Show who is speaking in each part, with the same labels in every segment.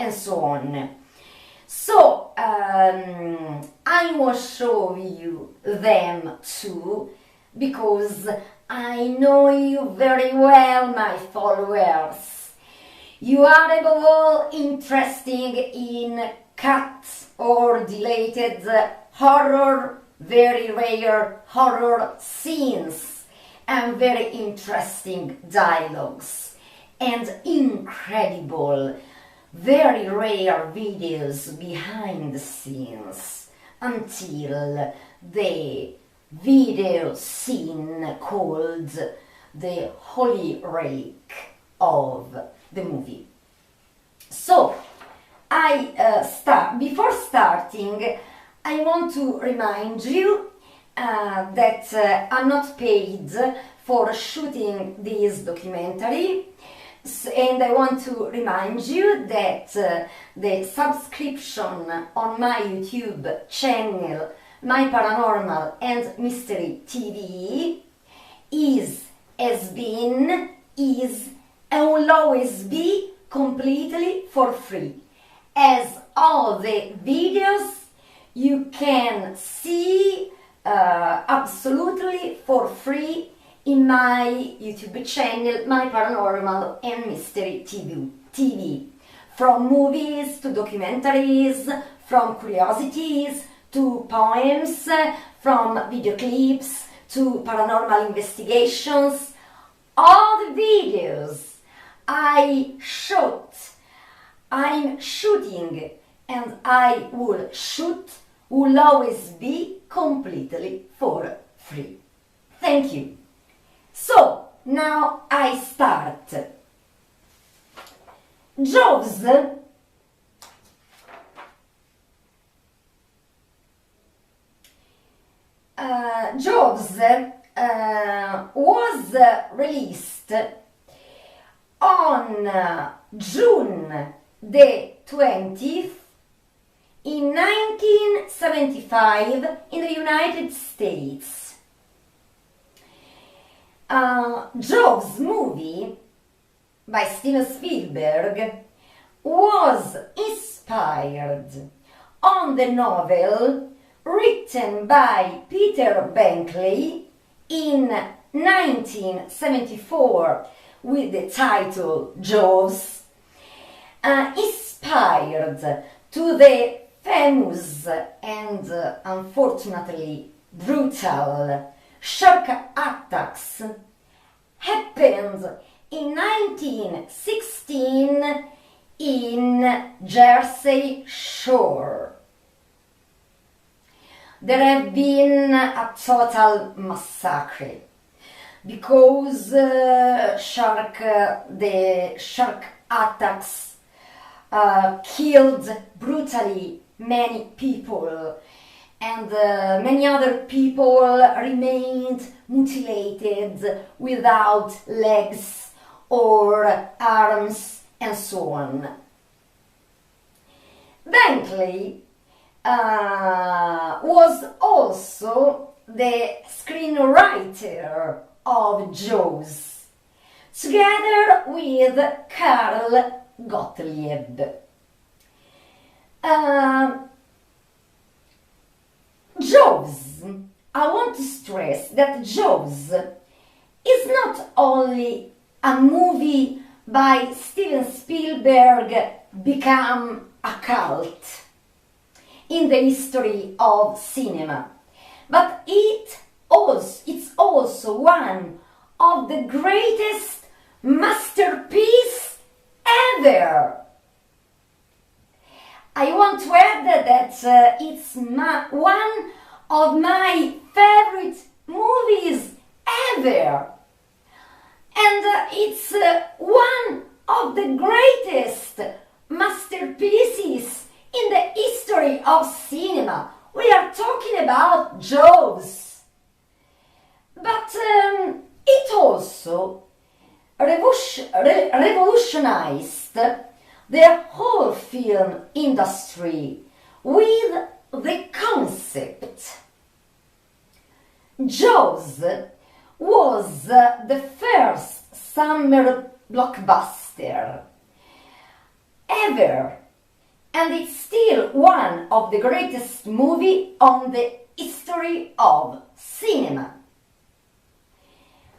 Speaker 1: and so on. So I will show you them too, because I know you very well, my followers. You are above all interested in cut or deleted horror, very rare horror scenes, and very interesting dialogues, and incredible, very rare videos behind the scenes, until the video scene called the Holy Relic of the movie. So, before starting, I want to remind you that I'm not paid for shooting this documentary, and I want to remind you that the subscription on my YouTube channel, My Paranormal and Mystery TV, has been, is, and will always be completely for free, as all the videos you can see absolutely for free in my YouTube channel, My Paranormal and Mystery TV. From movies to documentaries, from curiosities to poems, from video clips to paranormal investigations, all the videos I'm shooting and I will shoot will always be completely for free. Thank you. So, now I start. Jaws was released on June the 20th in 1975 in the United States. Jaws movie by Steven Spielberg was inspired on the novel written by Peter Benkley in 1974 with the title Jaws, inspired to the famous and unfortunately brutal shark attacks happened in 1916 in Jersey Shore. There have been a total massacre because the shark attacks killed brutally many people, and many other people remained mutilated without legs or arms and so on. Benkley was also the screenwriter of Jaws, together with Carl Gottlieb. Jaws, I want to stress that Jaws is not only a movie by Steven Spielberg become a cult in the history of cinema, but it's also one of the greatest masterpieces ever. I want to add that it's one of my favorite movies ever, and it's one of the greatest masterpieces in the history of cinema. We are talking about Jaws. But it also revolutionized the whole film industry with the concept. Jaws was the first summer blockbuster ever and it's still one of the greatest movies on the history of cinema.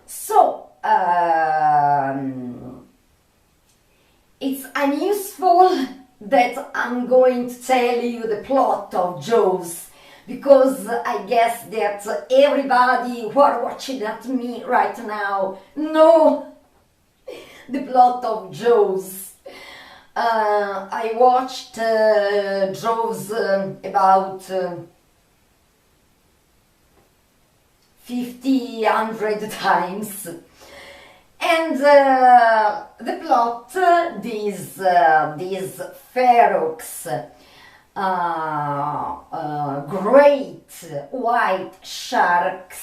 Speaker 1: So, it's unuseful that I'm going to tell you the plot of Jaws, because I guess that everybody who are watching at me right now know the plot of Jaws. I watched Jaws about 100 times. And the plot, these ferox, great white shark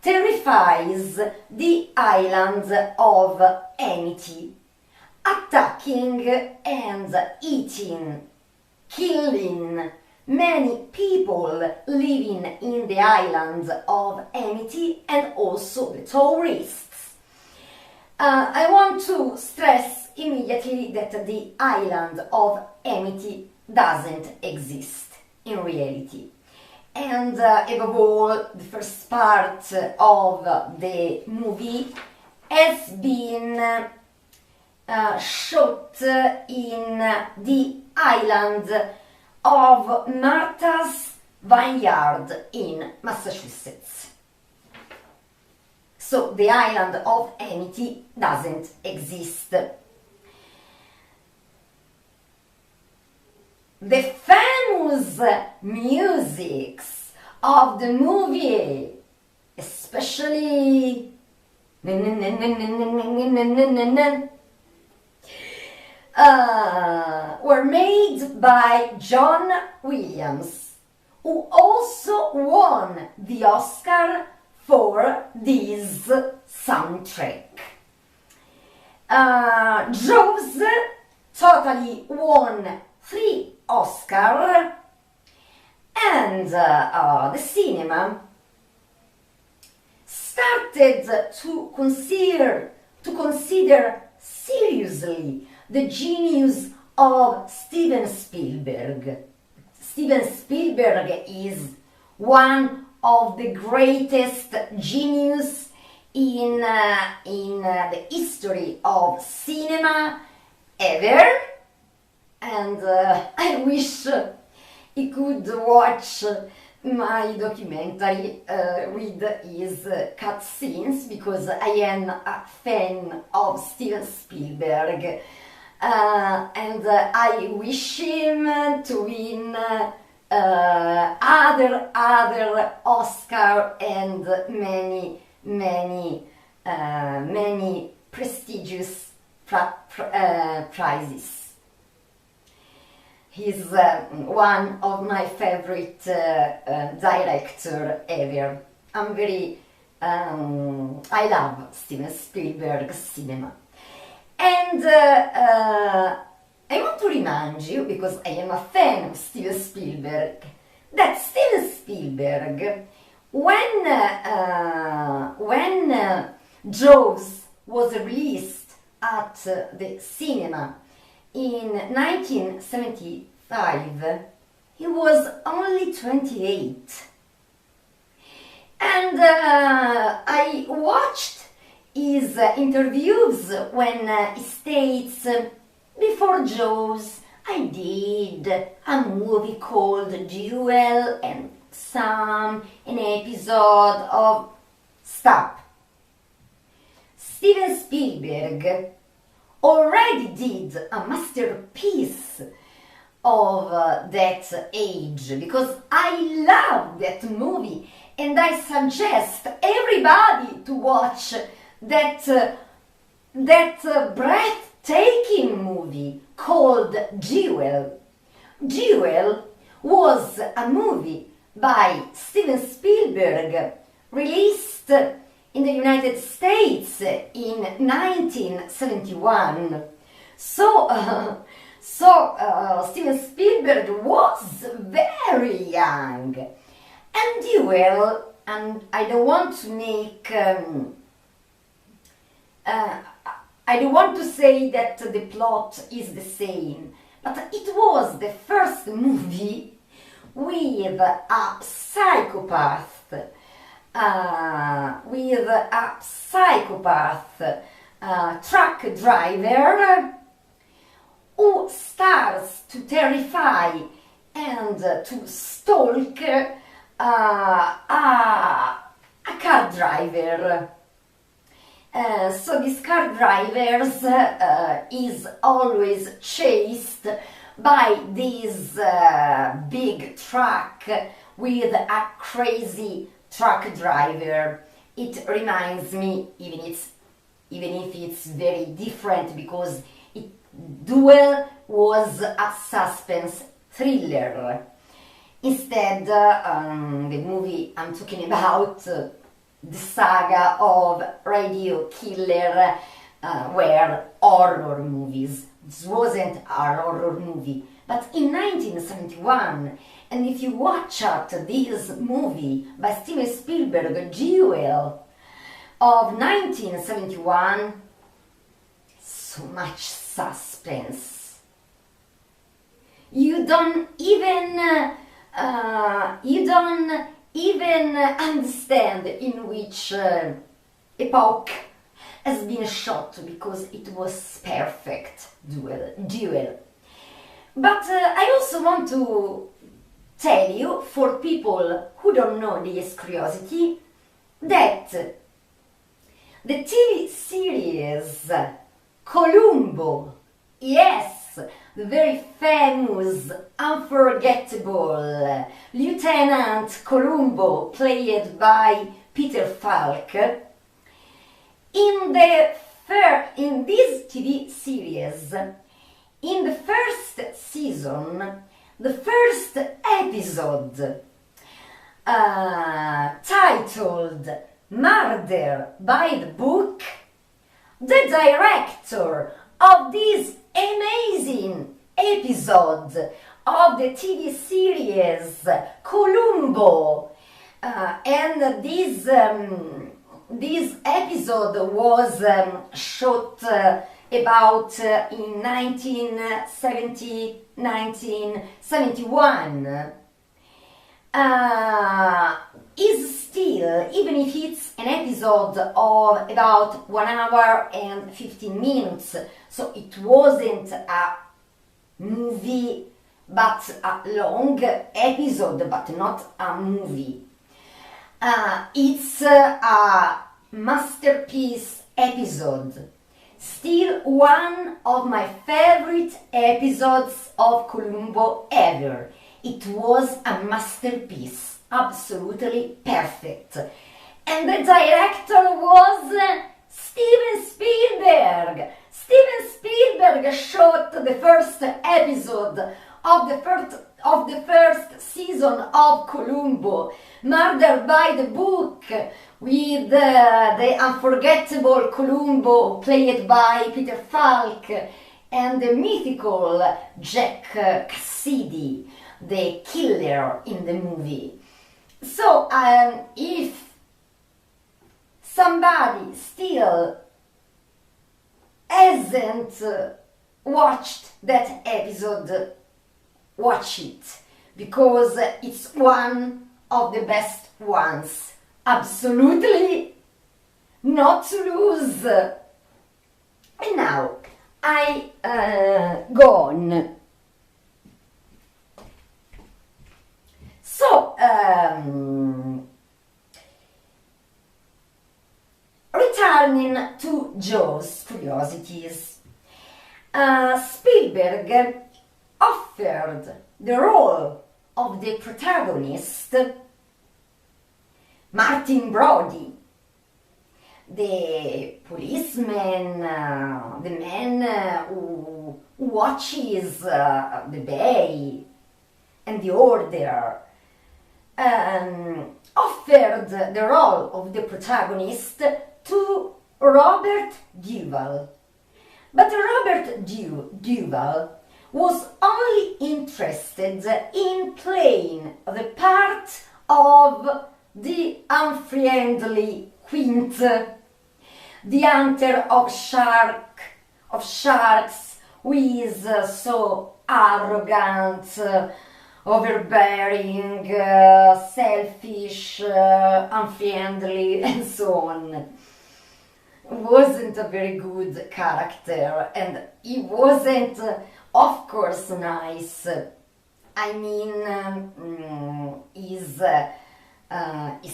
Speaker 1: terrifies the island of Amity, attacking and eating, killing many people living in the island of Amity and also the tourists. I want to stress immediately that the island of Amity doesn't exist in reality. And above all, the first part of the movie has been shot in the island of Martha's Vineyard in Massachusetts. So the island of Amity doesn't exist. The famous musics of the movie, especially were made by John Williams, who also won the Oscar for this soundtrack. Jaws totally won 3 Oscars, and the cinema started to consider seriously the genius of Steven Spielberg. Steven Spielberg is one of the greatest genius in the history of cinema ever, and I wish he could watch my documentary with his cut scenes, because I am a fan of Steven Spielberg. And I wish him to win other Oscar and many prestigious prizes. He's one of my favorite director ever. I love Steven Spielberg's cinema. And I want to remind you, because I am a fan of Steven Spielberg, that Steven Spielberg, when Jaws was released at the cinema in 1975, he was only 28. And I watched his interviews when he states, before Jaws I did a movie called Duel and an episode of Stop. Steven Spielberg already did a masterpiece of that age, because I love that movie and I suggest everybody to watch that breathtaking movie called Duel. Duel was a movie by Steven Spielberg, released in the United States in 1971. So Steven Spielberg was very young. And Duel, and I don't want to make I don't want to say that the plot is the same, but it was the first movie with a psychopath, truck driver who starts to terrify and to stalk a car driver. So this car driver is always chased by this big truck with a crazy truck driver. It reminds me, even if it's very different, because Duel was a suspense thriller. Instead, the movie I'm talking about, the saga of Radio Killer, were horror movies. This wasn't a horror movie, but in 1971, and if you watch this movie by Steven Spielberg, Duel, of 1971, so much suspense. You don't even understand in which epoch has been shot, because it was perfect. Duel. But I also want to tell you, for people who don't know this curiosity, that the TV series Columbo, yes, the very famous, unforgettable Lieutenant Columbo, played by Peter Falk, in this TV series, in the first season, the first episode, titled Murder by the Book, the director of this amazing episode of the TV series Columbo, and this episode was shot about in 1971, is still, even if it's an episode of about 1 hour and 15 minutes, so it wasn't a movie but a long episode, but not a movie. It's a masterpiece episode. Still one of my favorite episodes of Columbo ever. It was a masterpiece, absolutely perfect. And the director was Steven Spielberg. Steven Spielberg shot the first episode of the first season of Columbo, Murder by the Book, with the unforgettable Columbo, played by Peter Falk, and the mythical Jack Cassidy, the killer in the movie. So, if somebody still hasn't watched that episode, watch it, because it's one of the best ones. Absolutely not to lose. And now I go on. So, returning to Joe's Curiosities, Spielberg offered the role of the protagonist, Martin Brody, the policeman, the man who watches the bay and the order, offered the role of the protagonist to Robert Duvall. But Robert Duvall was only interested in playing the part of the unfriendly Quint, the hunter of sharks who is so arrogant, overbearing, selfish, unfriendly, and so on. Wasn't a very good character, and he wasn't, of course, nice. I mean, his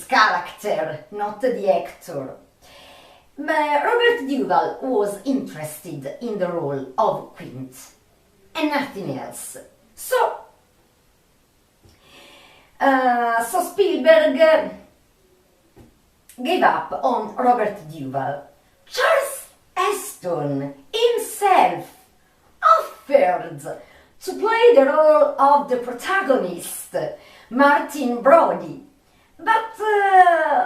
Speaker 1: character, not the actor. But Robert Duvall was interested in the role of Quint and nothing else. So Spielberg gave up on Robert Duvall. Charles Heston himself offered to play the role of the protagonist, Martin Brody, but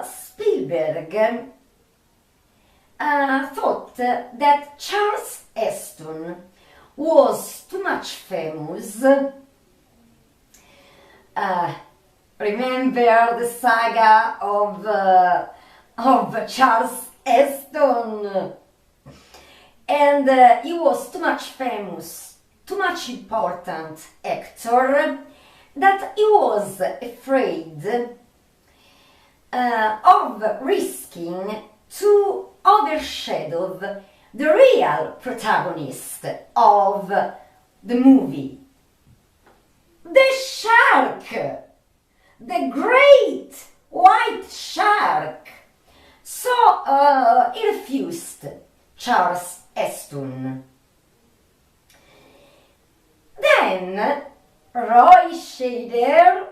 Speaker 1: Spielberg thought that Charles Heston was too much famous. Remember the saga of Charles Heston? And he was too much famous, too much important actor, that he was afraid of risking to overshadow the real protagonist of the movie. The shark! The great white shark! So he refused Charles Heston. Then Roy Scheider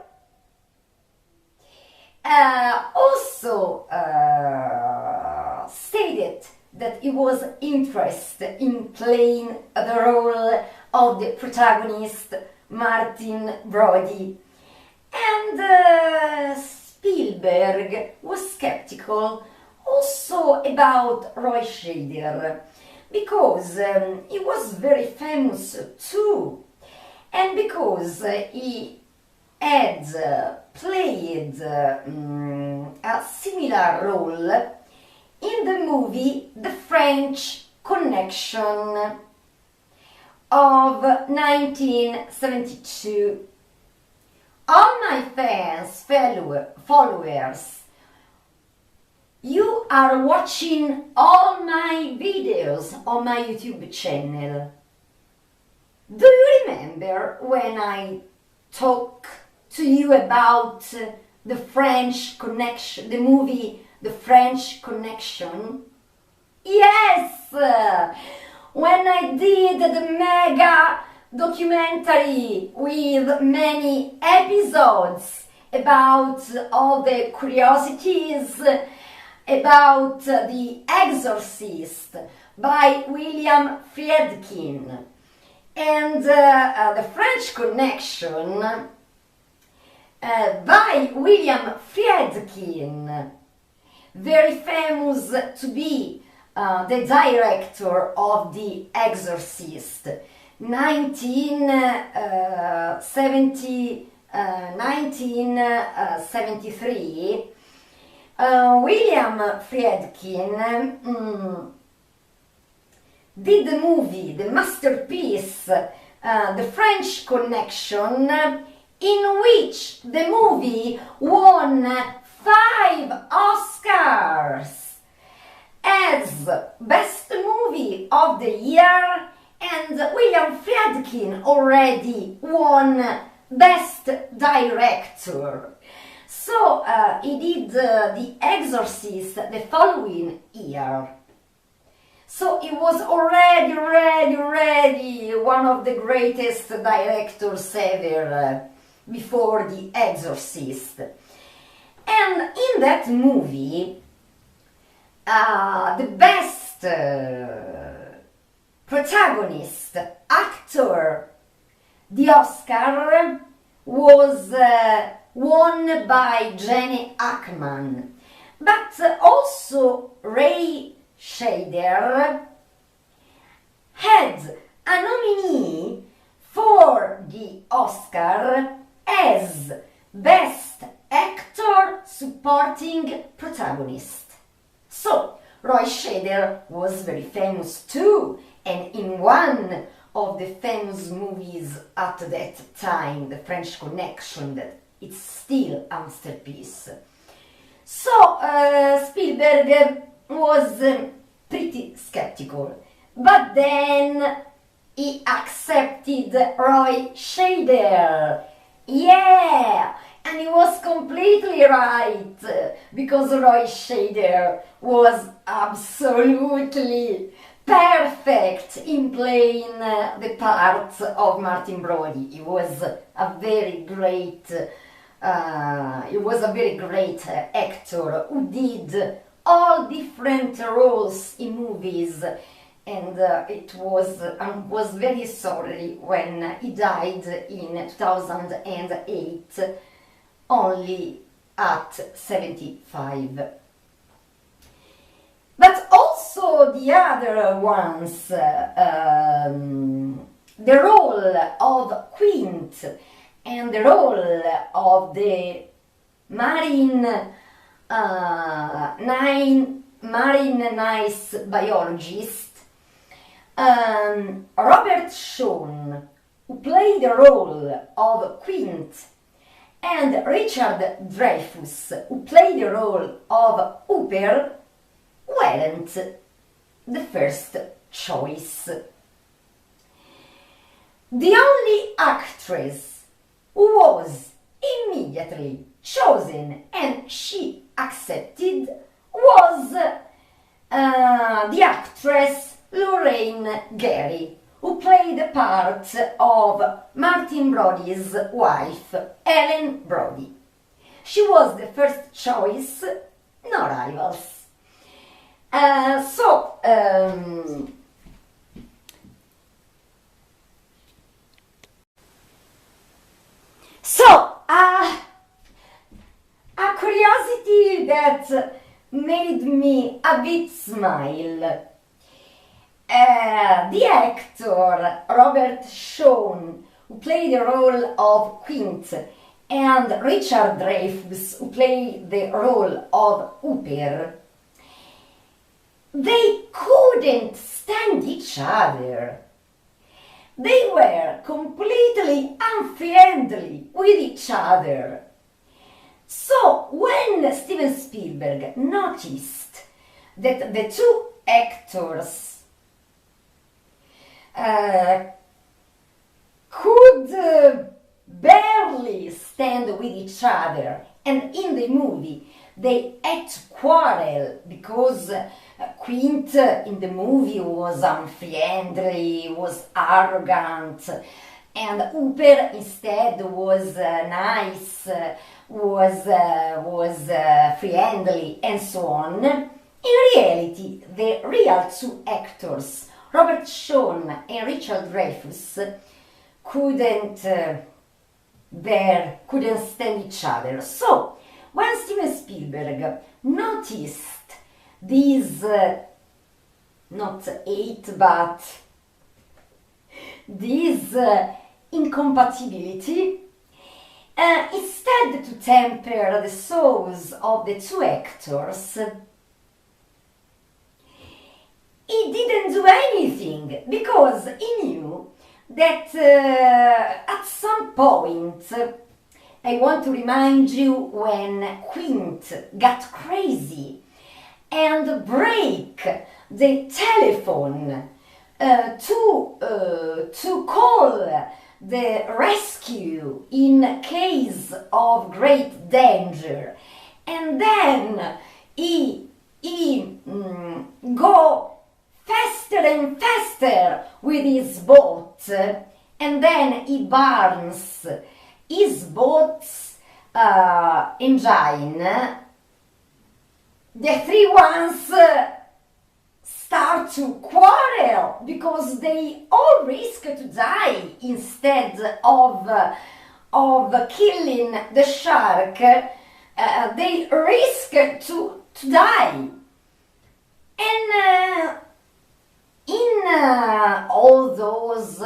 Speaker 1: also stated that he was interested in playing the role of the protagonist Martin Brody, and Spielberg was skeptical also about Roy Scheider, because he was very famous too, and because he had played a similar role in the movie The French Connection of 1972. All my fans, followers, you are watching all my videos on my YouTube channel. Do you remember when I talk to you about the French Connection, the movie The French Connection? Yes! When I did the mega documentary with many episodes about all the curiosities about The Exorcist by William Friedkin, and The French Connection by William Friedkin, very famous to be the director of The Exorcist, 1973. William Friedkin did the movie, the masterpiece, The French Connection, in which the movie won 5 Oscars as Best Movie of the Year, and William Friedkin already won Best Director. So he did The Exorcist the following year. So he was already one of the greatest directors ever before The Exorcist. And in that movie, the best protagonist, actor, the Oscar was won by Gene Hackman, but also Ray Scheider had a nominee for the Oscar as Best Actor Supporting Protagonist. So Roy Scheider was very famous too, and in one of the famous movies at that time, The French Connection, that it's still a masterpiece. So Spielberg was pretty skeptical, but then he accepted Roy Scheider. Yeah! And he was completely right, because Roy Scheider was absolutely perfect in playing the part of Martin Brody. He was a very great actor who did all different roles in movies, and it was very sorry when he died in 2008, only at 75. But also the other ones, the role of Quint and the role of the marine nice biologist, Robert Shaw, who played the role of Quint, and Richard Dreyfuss, who played the role of Hooper, weren't the first choice. The only actress who was immediately chosen and she accepted was the actress Lorraine Gary, who played the part of Martin Brody's wife, Ellen Brody. She was the first choice, no rivals. A curiosity that made me a bit smile. The actor Robert Shaw, who played the role of Quint, and Richard Dreyfuss, who played the role of Hooper, they couldn't stand each other. They were completely unfriendly with each other. So when Steven Spielberg noticed that the two actors could barely stand with each other, and in the movie they had to quarrel because Quint in the movie was unfriendly, was arrogant, and Hooper instead was nice, was friendly, and so on. In reality, the real two actors, Robert Shaw and Richard Dreyfuss, couldn't stand each other. So, when Steven Spielberg noticed these, not hate, but this incompatibility, instead to temper the souls of the two actors, he didn't do anything, because he knew that at some point, I want to remind you when Quint got crazy and break the telephone to call the rescue in case of great danger, and then he go faster and faster with his boat, and then he burns his boat's engine. The three ones start to quarrel because they all risk to die instead of killing the shark. They risk to die. And in all those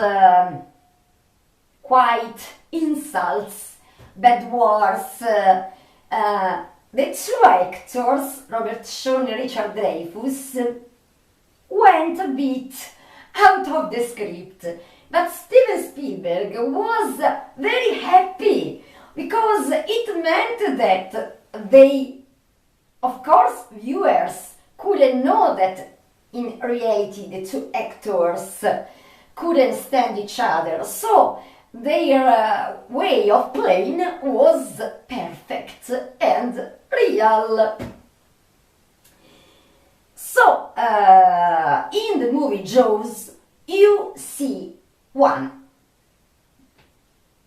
Speaker 1: quite insults, bad words, the two actors, Robert Shaw and Richard Dreyfuss, went a bit out of the script, But Steven Spielberg was very happy because it meant that they, of course, viewers couldn't know that in reality the two actors couldn't stand each other. So their way of playing was perfect and real. So, in the movie Jaws, you see one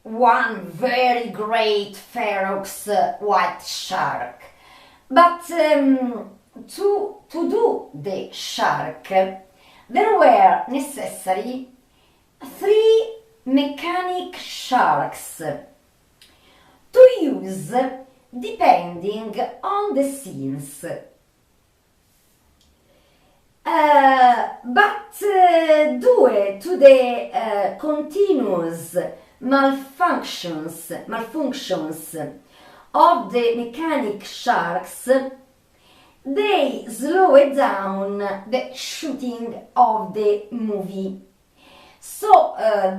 Speaker 1: very great ferox white shark. But to do the shark, there were necessary 3 mechanic sharks to use depending on the scenes. But due to the continuous malfunctions of the mechanic sharks, they slowed down the shooting of the movie. So I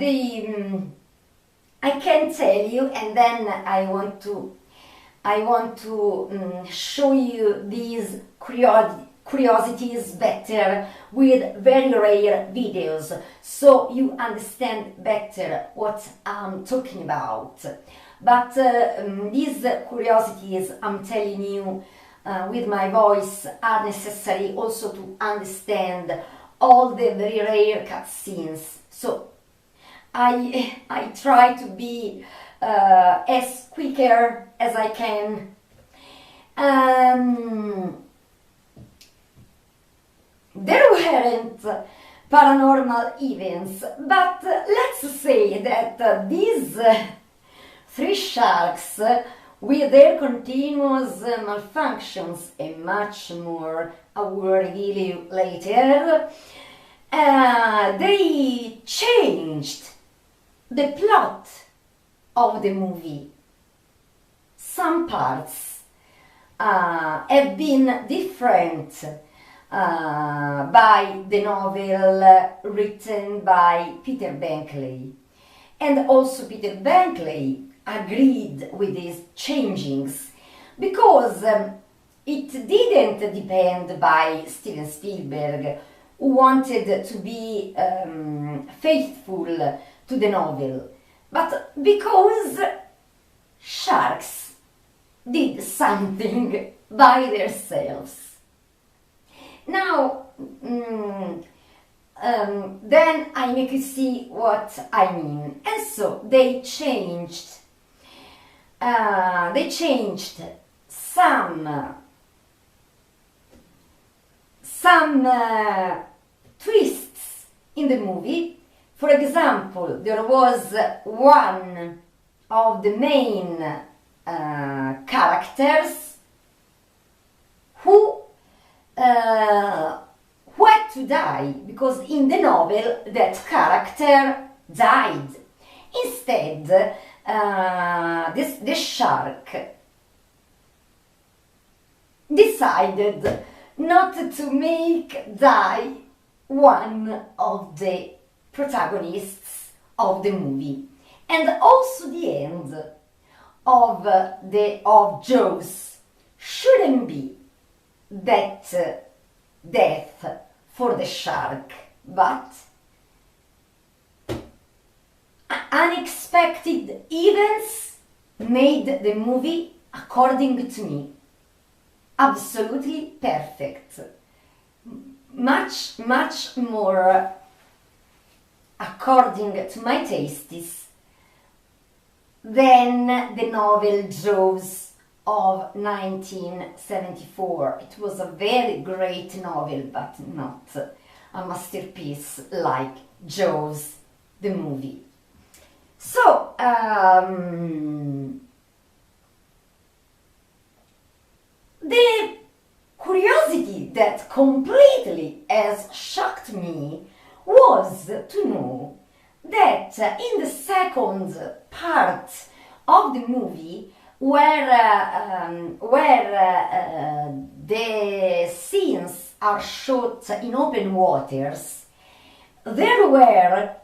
Speaker 1: can tell you, and then I want to show you these curiosities better with very rare videos, so you understand better what I'm talking about. But these curiosities I'm telling you with my voice are necessary also to understand all the very rare cutscenes. So I try to be as quicker as I can. There weren't paranormal events, but let's say that these 3 sharks, with their continuous malfunctions and much more I will reveal you later, they changed the plot of the movie. Some parts have been different by the novel written by Peter Bankley, and also Peter Bankley agreed with these changings because it didn't depend by Steven Spielberg, who wanted to be faithful to the novel, but because sharks did something by themselves. Now, then I make you see what I mean. And so they changed some twists in the movie. For example, there was one of the main characters who had to die, because in the novel that character died. Instead, the shark decided not to make die one of the protagonists of the movie, and also the end of Jaws shouldn't be that death for the shark, but unexpected events made the movie, according to me, absolutely perfect. Much more according to my tastes than the novel Jaws of 1974. It was a very great novel, but not a masterpiece like Jaws, the movie. So, the curiosity that completely has shocked me was to know that in the second part of the movie, where the scenes are shot in open waters, there were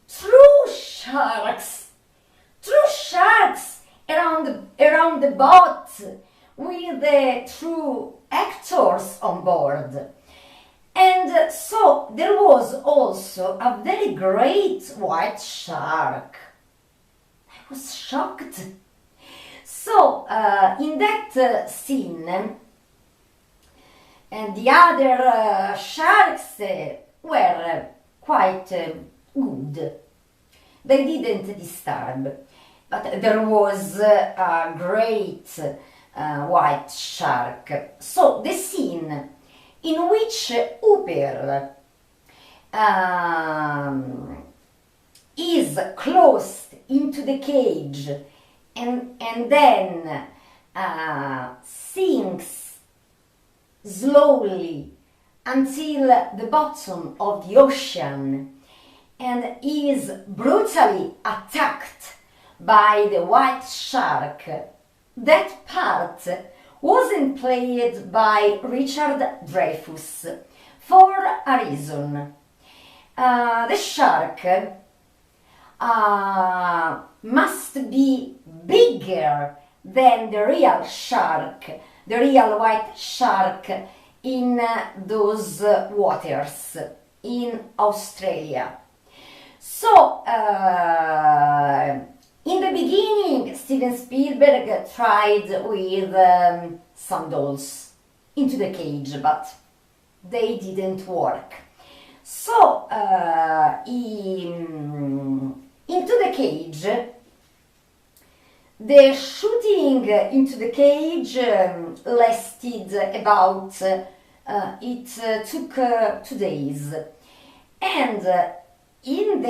Speaker 1: true sharks, around the boat with the true actors on board. And so there was also a very great white shark. I was shocked. So in that scene, and the other sharks were quite good. They didn't disturb, but there was a great white shark. So the scene in which Hooper is closed into the cage and then sinks slowly until the bottom of the ocean and is brutally attacked by the white shark. That part wasn't played by Richard Dreyfuss for a reason. The shark must be bigger than the real shark, the real white shark in those waters in Australia. So, in the beginning, Steven Spielberg tried with some dolls into the cage, but they didn't work. So, into the cage, the shooting into the cage lasted about, it took 2 days. And into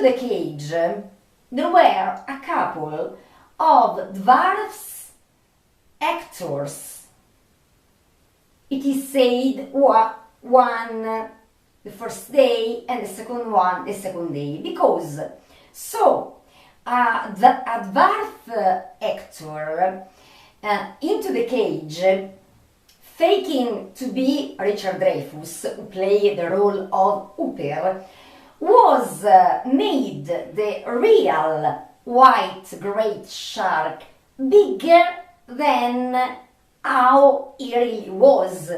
Speaker 1: the cage, there were a couple of dwarfs actors. It is said one the first day and the second one the second day, because so a dwarf actor into the cage, faking to be Richard Dreyfuss, who played the role of Hooper, was made the real white great shark bigger than how he really was.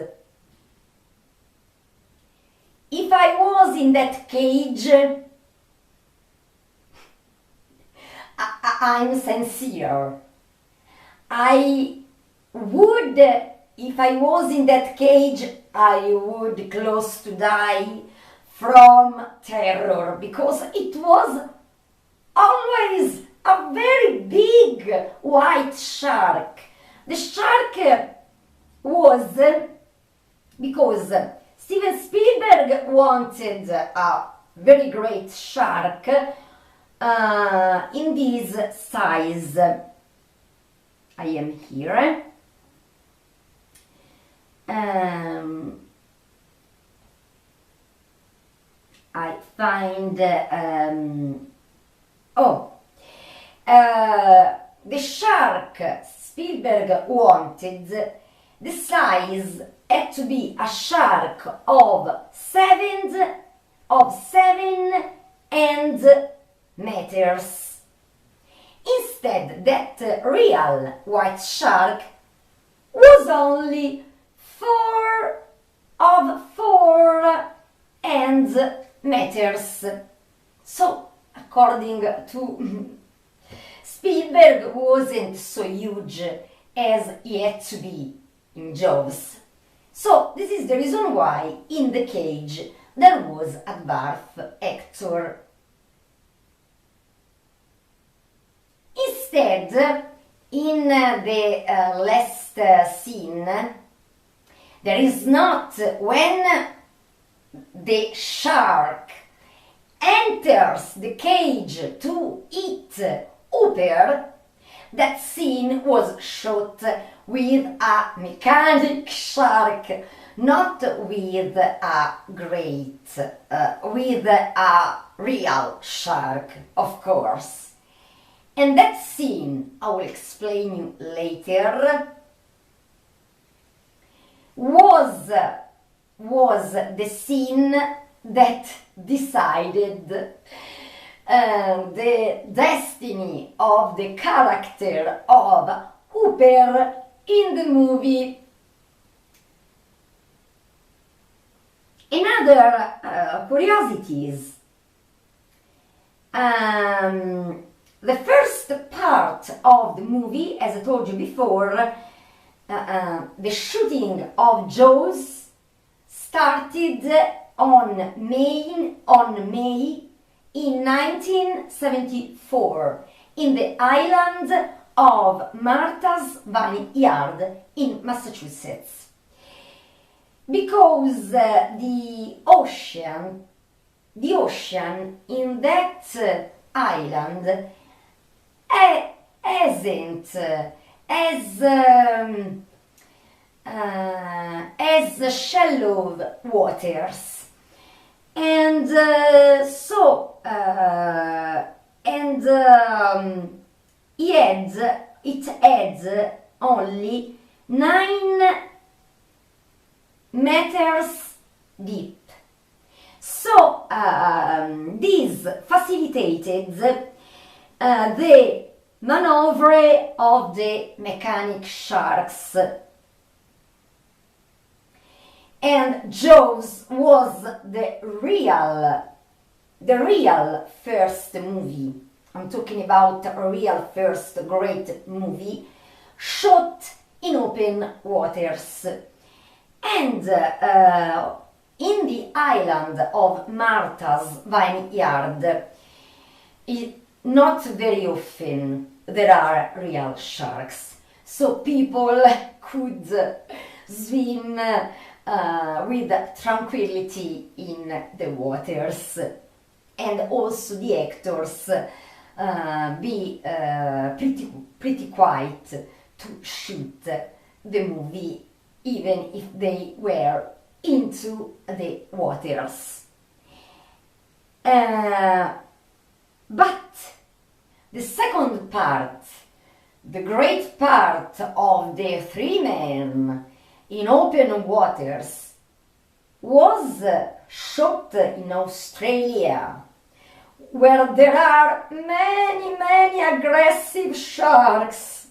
Speaker 1: If I was in that cage, I'm sincere, I would, if I was in that cage, I would close to die from terror, because it was always a very big white shark. The shark was, because Steven Spielberg wanted a very great shark in this size. I am here. I find the shark Spielberg wanted, the size had to be a shark of 7 meters. Instead, that real white shark was only 4 meters. So, according to Spielberg, wasn't so huge as he had to be in Jaws. So, this is the reason why in the cage there was a dwarf actor. Instead, in the last scene, there is not, when the shark enters the cage to eat Hooper, that scene was shot with a mechanic shark, not with a with a real shark, of course. And that scene, I will explain you later, was the scene that decided the destiny of the character of Hooper in the movie. Another curiosities. The first part of the movie, as I told you before, the shooting of Jaws started on May in 1974 in the island of Martha's Vineyard in Massachusetts, because the ocean in that island isn't as shallow waters, and it adds only 9 meters deep. So this facilitated the maneuver of the mechanic sharks. And Jaws was the real first movie. I'm talking about a real first great movie shot in open waters. And in the island of Martha's Vineyard, not very often there are real sharks, so people could swim with tranquility in the waters, and also the actors be pretty quiet to shoot the movie, even if they were into the waters. But the second part, the great part of the 3 men in open waters, was shot in Australia, where there are many aggressive sharks.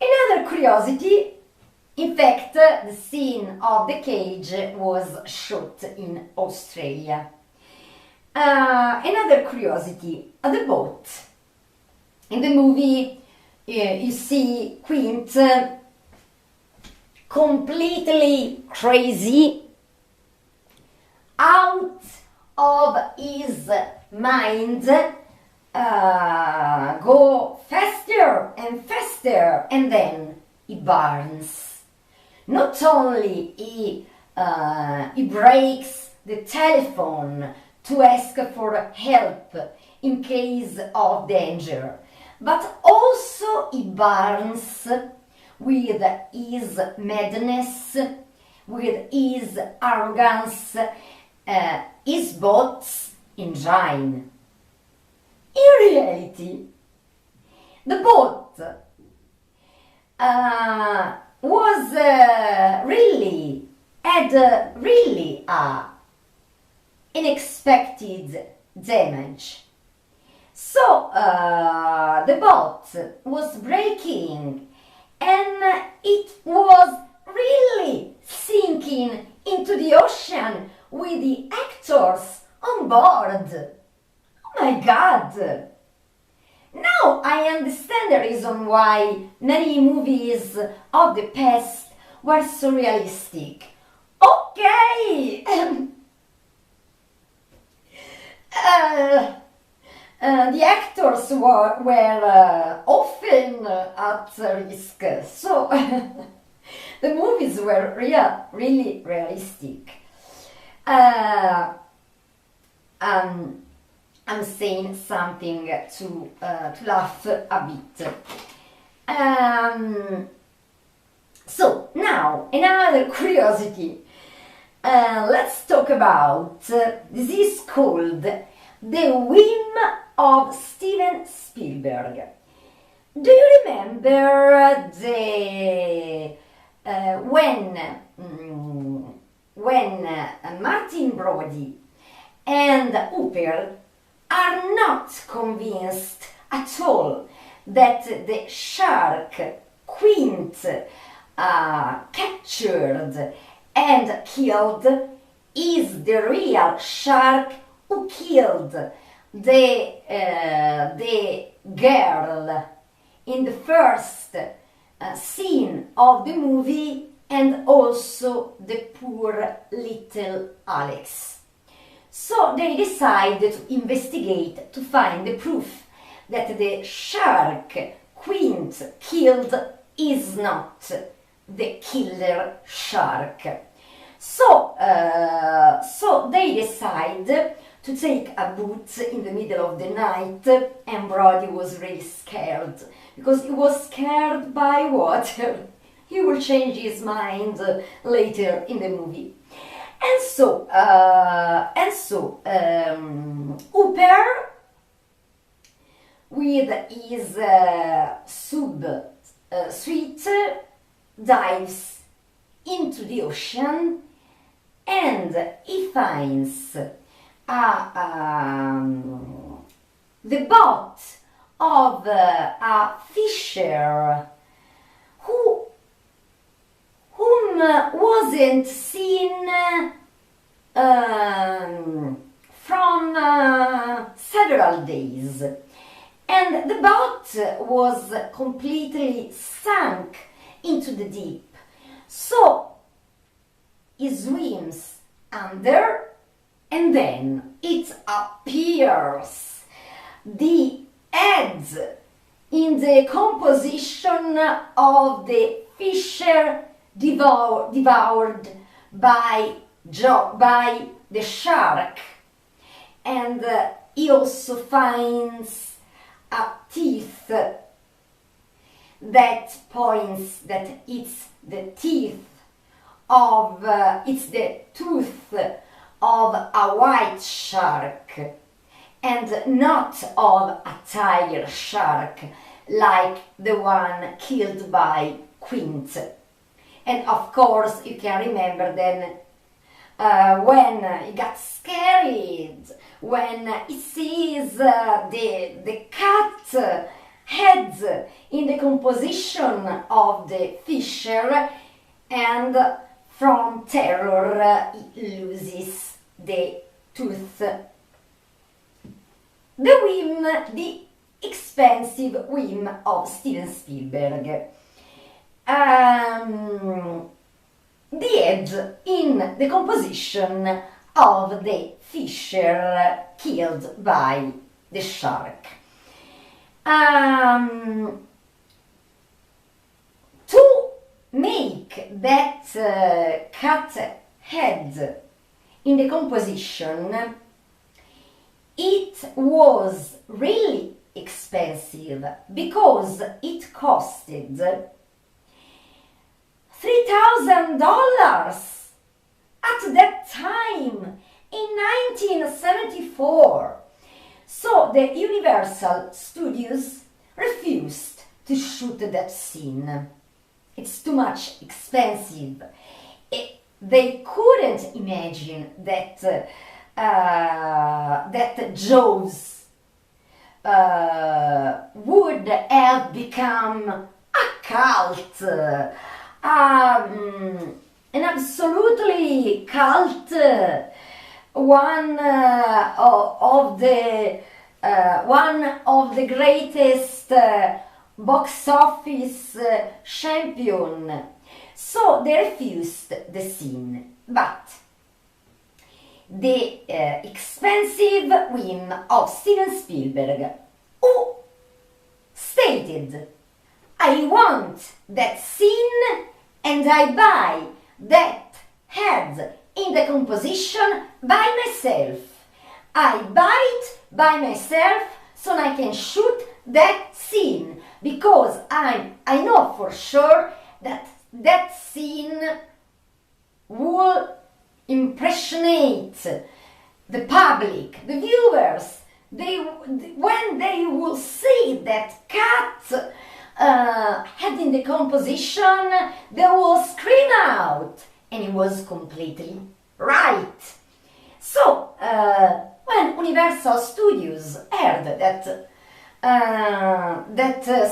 Speaker 1: Another curiosity, in fact, the scene of the cage was shot in Australia. Another curiosity, the boat. In the movie, you see Quint completely crazy, out of his mind, go faster and faster, and then he burns. Not only he breaks the telephone to ask for help in case of danger, but also he burns with his madness, with his arrogance, his boat's engine. In reality, the boat had really unexpected damage. So the boat was breaking, and it was really sinking into the ocean with the actors on board. Oh my God! Now I understand the reason why many movies of the past were so realistic. Okay! The actors were often at risk, so the movies were really realistic. I'm saying something to laugh a bit. So now another curiosity. Let's talk about this is called The Whim of Steven Spielberg. Do you remember when when Martin Brody and Hooper are not convinced at all that the shark Quint captured and killed is the real shark who killed the girl in the first scene of the movie, and also the poor little Alex. So they decided to investigate to find the proof that the shark Quint killed is not the killer shark. So they decide to take a boat in the middle of the night, and Brody was really scared, because he was scared by water. He will change his mind later in the movie. And so Hooper, with his suit, dives into the ocean, and he finds the boat of a fisher whom wasn't seen from several days, and the boat was completely sunk into the deep. So he swims under, and then it appears the heads in the composition of the fisher devoured by the shark, and he also finds a teeth that points that it's the tooth of a white shark, and not of a tiger shark like the one killed by Quint. And of course you can remember then when he got scared, when he sees the cat head in the composition of the fisher, and from terror he loses the tooth. The expensive whim of Steven Spielberg. The head in the composition of the fisher killed by the shark. To make that cat head in the composition, it was really expensive, because it costed $3,000 at that time in 1974. So the Universal Studios refused to shoot that scene. It's too much expensive. They couldn't imagine that Jaws would have become a cult, an absolutely cult, one of the greatest box office champion. So they refused the scene, but the expensive whim of Steven Spielberg, who stated, I want that scene and I buy that head in the composition by myself. I buy it by myself so I can shoot that scene, because I know for sure that that scene will impressionate the public, the viewers. When they will see that cat head in the composition, they will scream out, and he was completely right. So, when Universal Studios heard that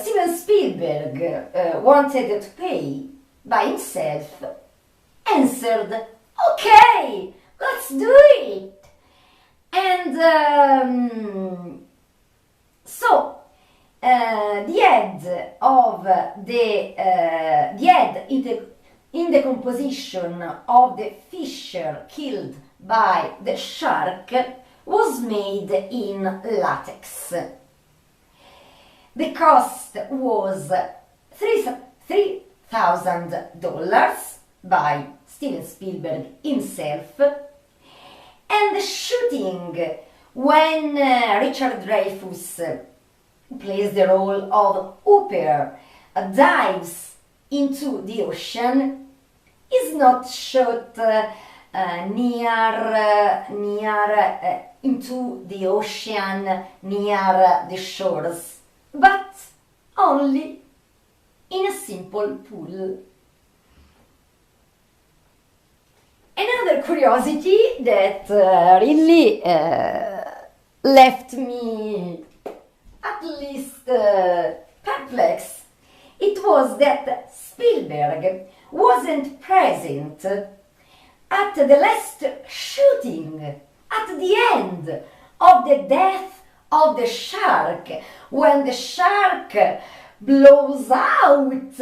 Speaker 1: Steven Spielberg wanted to pay by himself, answered, "Okay, let's do it." And so the head of the head in the composition of the fisher killed by the shark was made in latex. The cost was $3,000 by Steven Spielberg himself, and the shooting, when Richard Dreyfuss, who plays the role of Hooper, dives into the ocean, is not shot into the ocean near the shores, but only in a simple pool. Another curiosity that really left me at least perplexed, it was that Spielberg wasn't present at the last shooting, at the end of the death of the shark, when the shark blows out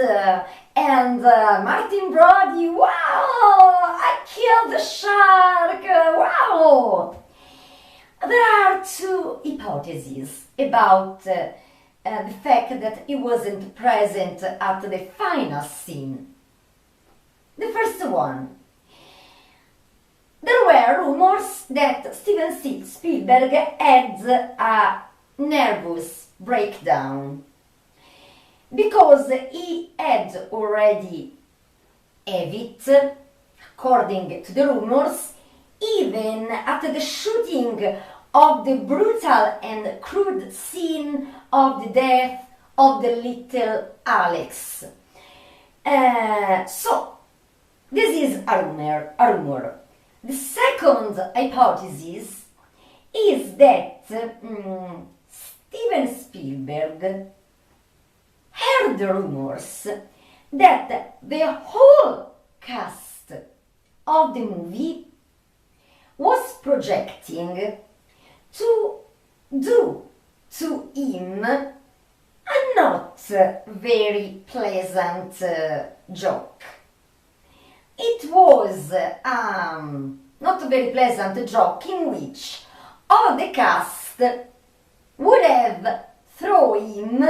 Speaker 1: and Martin Brody, wow, I killed the shark, wow. There are two hypotheses about the fact that he wasn't present at the final scene. The first one, there were rumors that Steven Spielberg had a nervous breakdown because he had already have it, according to the rumors, even at the shooting of the brutal and crude scene of the death of the little Alex. So, this is a rumor. The second hypothesis is that Steven Spielberg heard the rumors that the whole cast of the movie was projecting to do to him a not very pleasant joke. It was not a very pleasant joke in which all the cast would have thrown him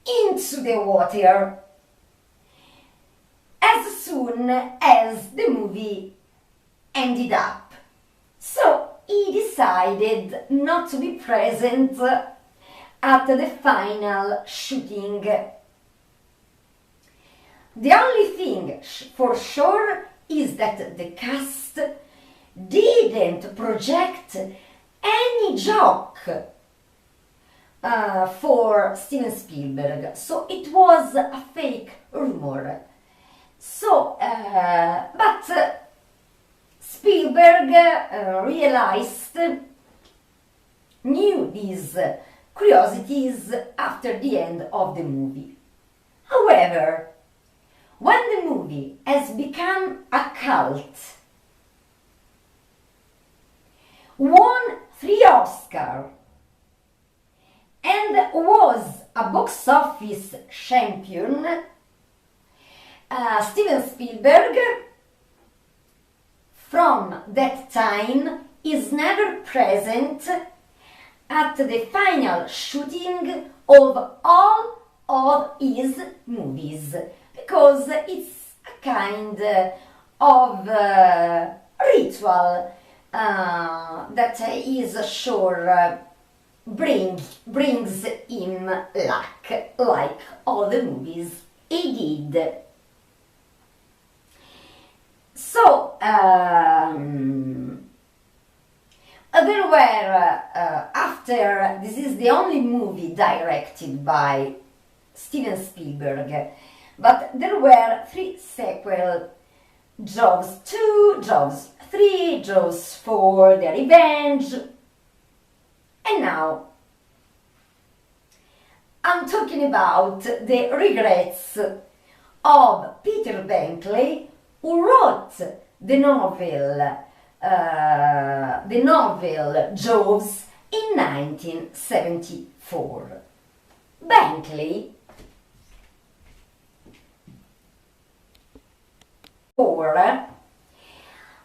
Speaker 1: into the water as soon as the movie ended up. So he decided not to be present at the final shooting. The only thing for sure is that the cast didn't project any joke for Steven Spielberg, so it was a fake rumor. So, but Spielberg knew these curiosities after the end of the movie. However, when the movie has become a cult, won 3 Oscars, and was a box office champion, Steven Spielberg, from that time, is never present at the final shooting of all of his movies, because it's a kind of ritual that is sure brings him luck, like all the movies he did. So, there were, after, this is the only movie directed by Steven Spielberg, but there were 3 sequels Jaws 2, Jaws 3, Jaws 4, The Revenge. And now I'm talking about the regrets of Peter Benkley, who wrote the novel Jaws in 1974. Benkley,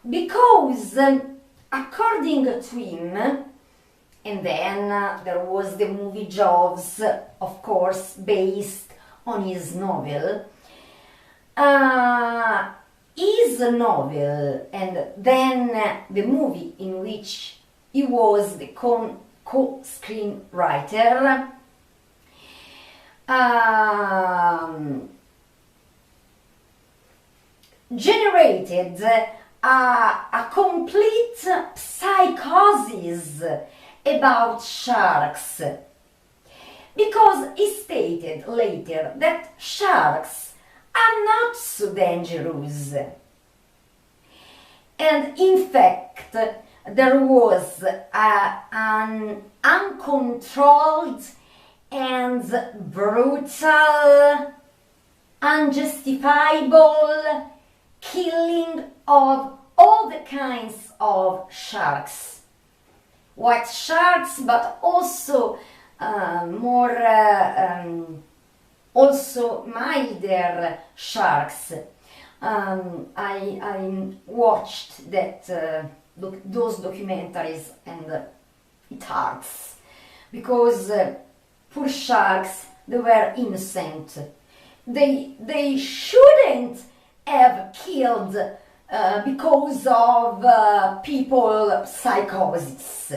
Speaker 1: because according to him, and then there was the movie Jaws, of course, based on his novel. His novel and then the movie in which he was the co-screenwriter generated a complete psychosis about sharks, because he stated later that sharks are not so dangerous. And in fact, there was an uncontrolled and brutal, unjustifiable killing of all the kinds of sharks. White sharks, but also also milder sharks. I watched those documentaries, and it hurts, because poor sharks, they were innocent. They shouldn't have killed because of people psychosis.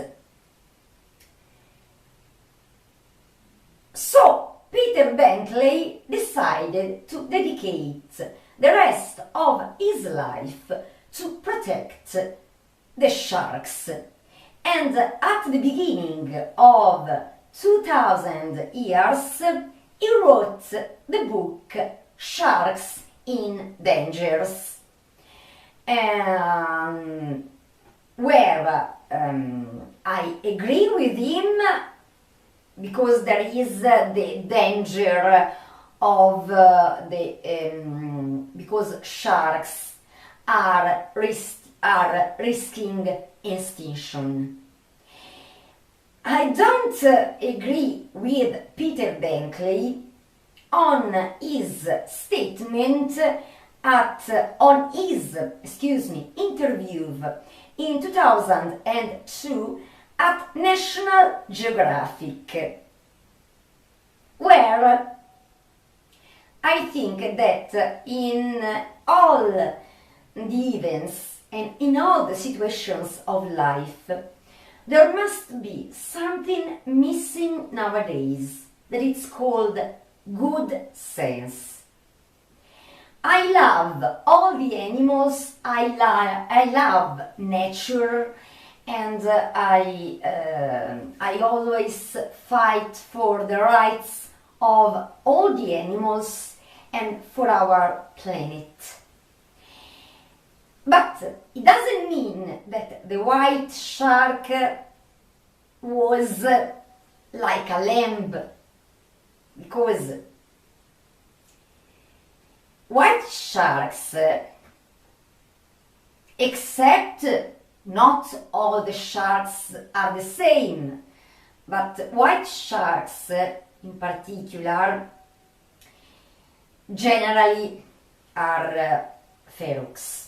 Speaker 1: So Peter Benkley decided to dedicate the rest of his life to protect the sharks. And at the beginning of 2000 years, he wrote the book Sharks in Dangers, where I agree with him, because there is the danger of because sharks are risking extinction. I don't agree with Peter Benkley on his statement on his interview in 2002 at National Geographic, where I think that in all the events and in all the situations of life, there must be something missing nowadays, that it's called good sense. I love all the animals, I love nature, and I always fight for the rights of all the animals and for our planet. But it doesn't mean that the white shark was like a lamb, because white sharks, except not all the sharks are the same, but white sharks in particular generally are ferox.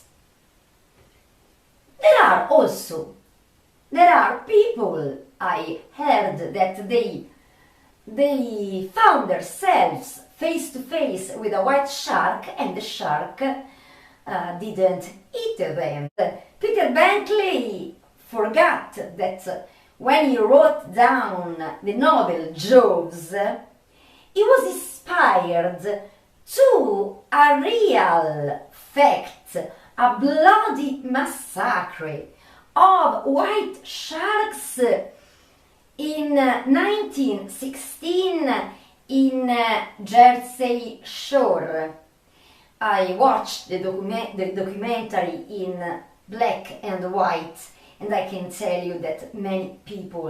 Speaker 1: There are people, I heard, that they found themselves face to face with a white shark, and the shark didn't eat them. Peter Benkley forgot that when he wrote down the novel Jaws, he was inspired to a real fact, a bloody massacre of white sharks in 1916 in Jersey Shore. I watched the documentary in black and white, and I can tell you that many people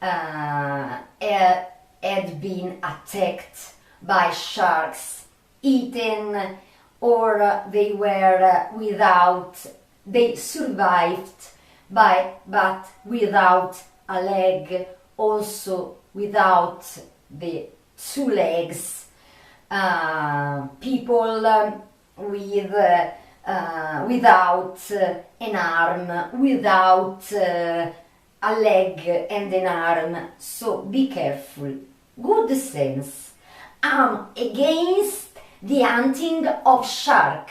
Speaker 1: had been attacked by sharks, eaten, or they survived but without a leg, also without the two legs. People without an arm, without a leg and an arm. So be careful. Good sense. I'm against the hunting of shark.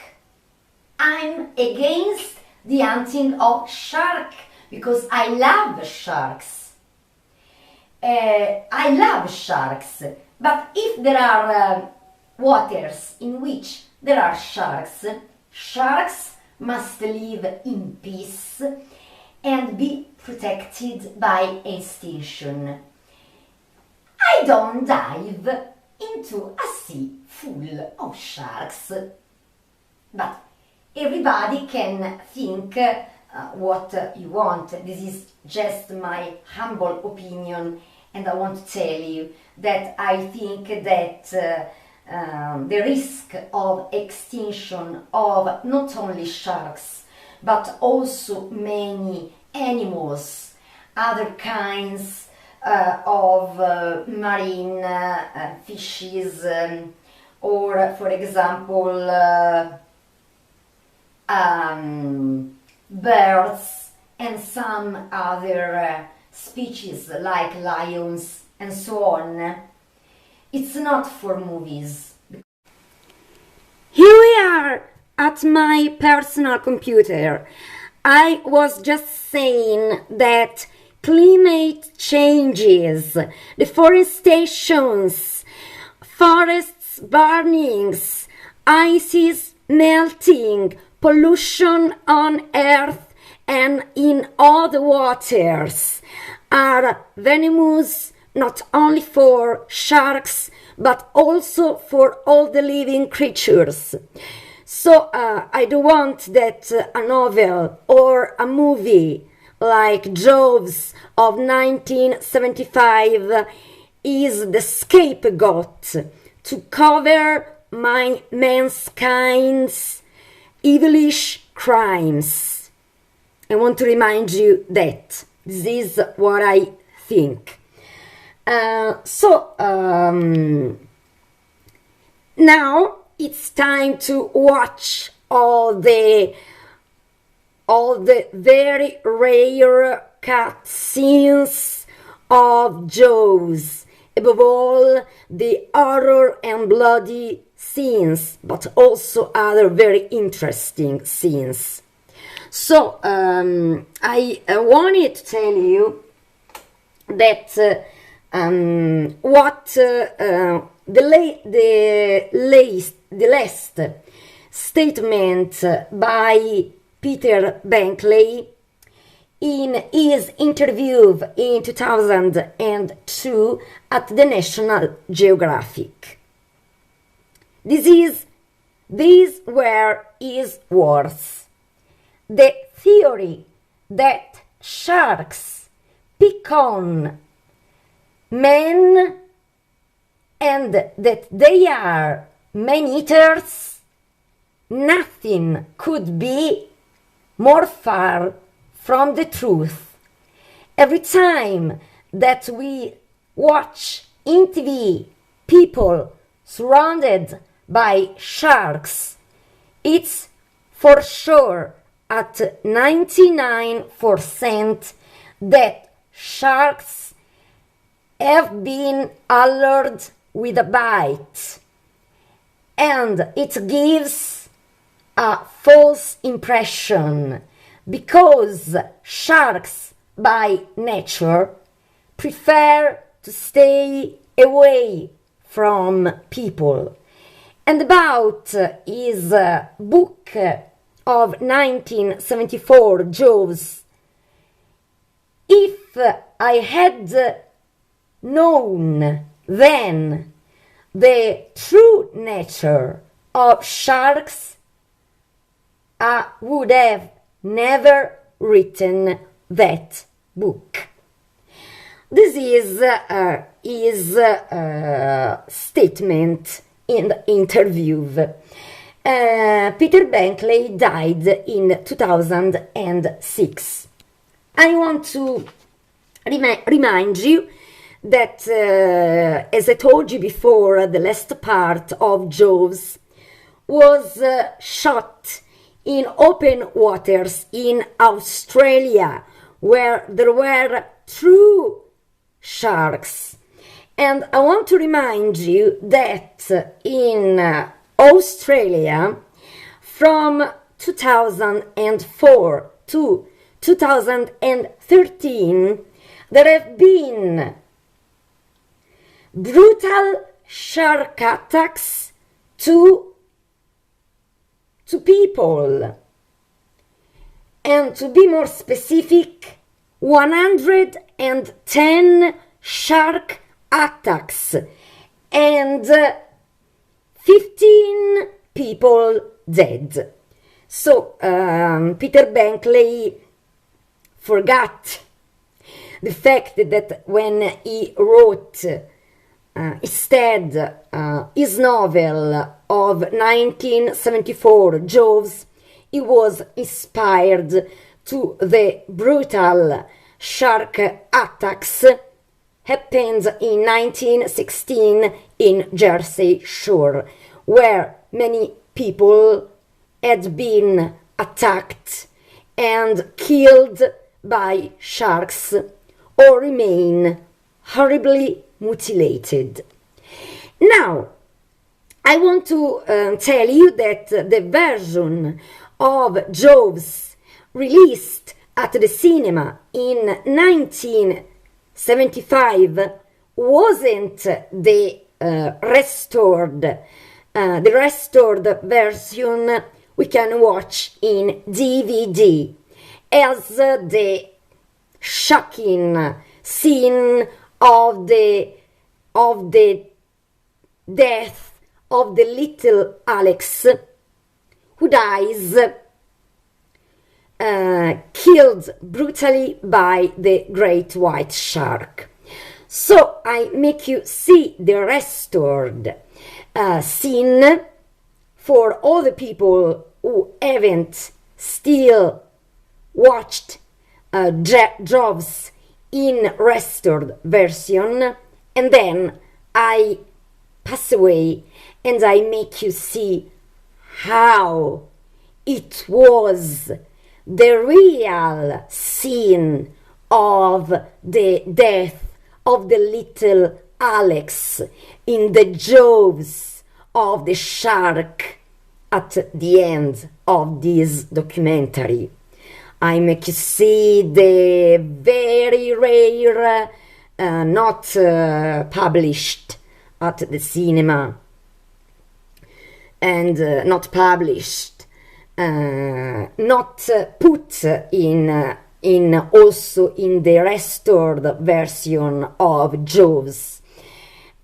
Speaker 1: I'm against the hunting of shark because I love sharks. I love sharks, but if there are waters in which there are sharks, sharks must live in peace and be protected by extinction. I don't dive into a sea full of sharks. But everybody can think what you want. This is just my humble opinion, and I want to tell you that I think that the risk of extinction of not only sharks but also many animals, other kinds of marine fishes, or for example birds and some other species like lions and so on. It's not for movies.
Speaker 2: Here we are at my personal computer. I was just saying that climate changes, deforestations, forests burnings, ices melting, pollution on earth and in all the waters are venomous not only for sharks but also for all the living creatures. So I don't want that a novel or a movie like Jaws of 1975 is the scapegoat to cover mankind's evilish crimes. I want to remind you that this is what I think. Now it's time to watch all the very rare cut scenes of Jaws, above all the horror and bloody scenes, but also other very interesting scenes. So I wanted to tell you that the last statement by Peter Bankley in his interview in 2002 at the National Geographic. These were his words. The theory that sharks pick on men and that they are man-eaters, nothing could be more far from the truth. Every time that we watch in TV people surrounded by sharks, it's for sure at 99% that sharks have been allured with a bite, and it gives a false impression because sharks by nature prefer to stay away from people. And about his book of 1974, Jaws, if I had known then the true nature of sharks, I would have never written that book. This is his statement in the interview. Peter Benkley died in 2006. I want to remind you that, as I told you before, the last part of Jaws was shot in open waters in Australia, where there were true sharks. And I want to remind you that in Australia, from 2004 to 2013, there have been brutal shark attacks to people. And to be more specific, 110 shark attacks and 15 people dead. So Peter Benkley forgot the fact that when he wrote instead his novel of 1974, Jaws, he was inspired to the brutal shark attacks happened in 1916 in Jersey Shore, where many people had been attacked and killed by sharks or remain horribly mutilated. Now, I want to tell you that the version of Jaws released at the cinema in 1975 wasn't the restored version we can watch in DVD, as the shocking scene of the death of the little Alex, who dies killed brutally by the great white shark. So I make you see the restored scene for all the people who haven't still watched Jaws in restored version, and then I pass away and I make you see how it was the real scene of the death of the little Alex in the jaws of the shark at the end of this documentary. I make you see the very rare, not published at the cinema and not published, not put in also in the restored version of Jaws.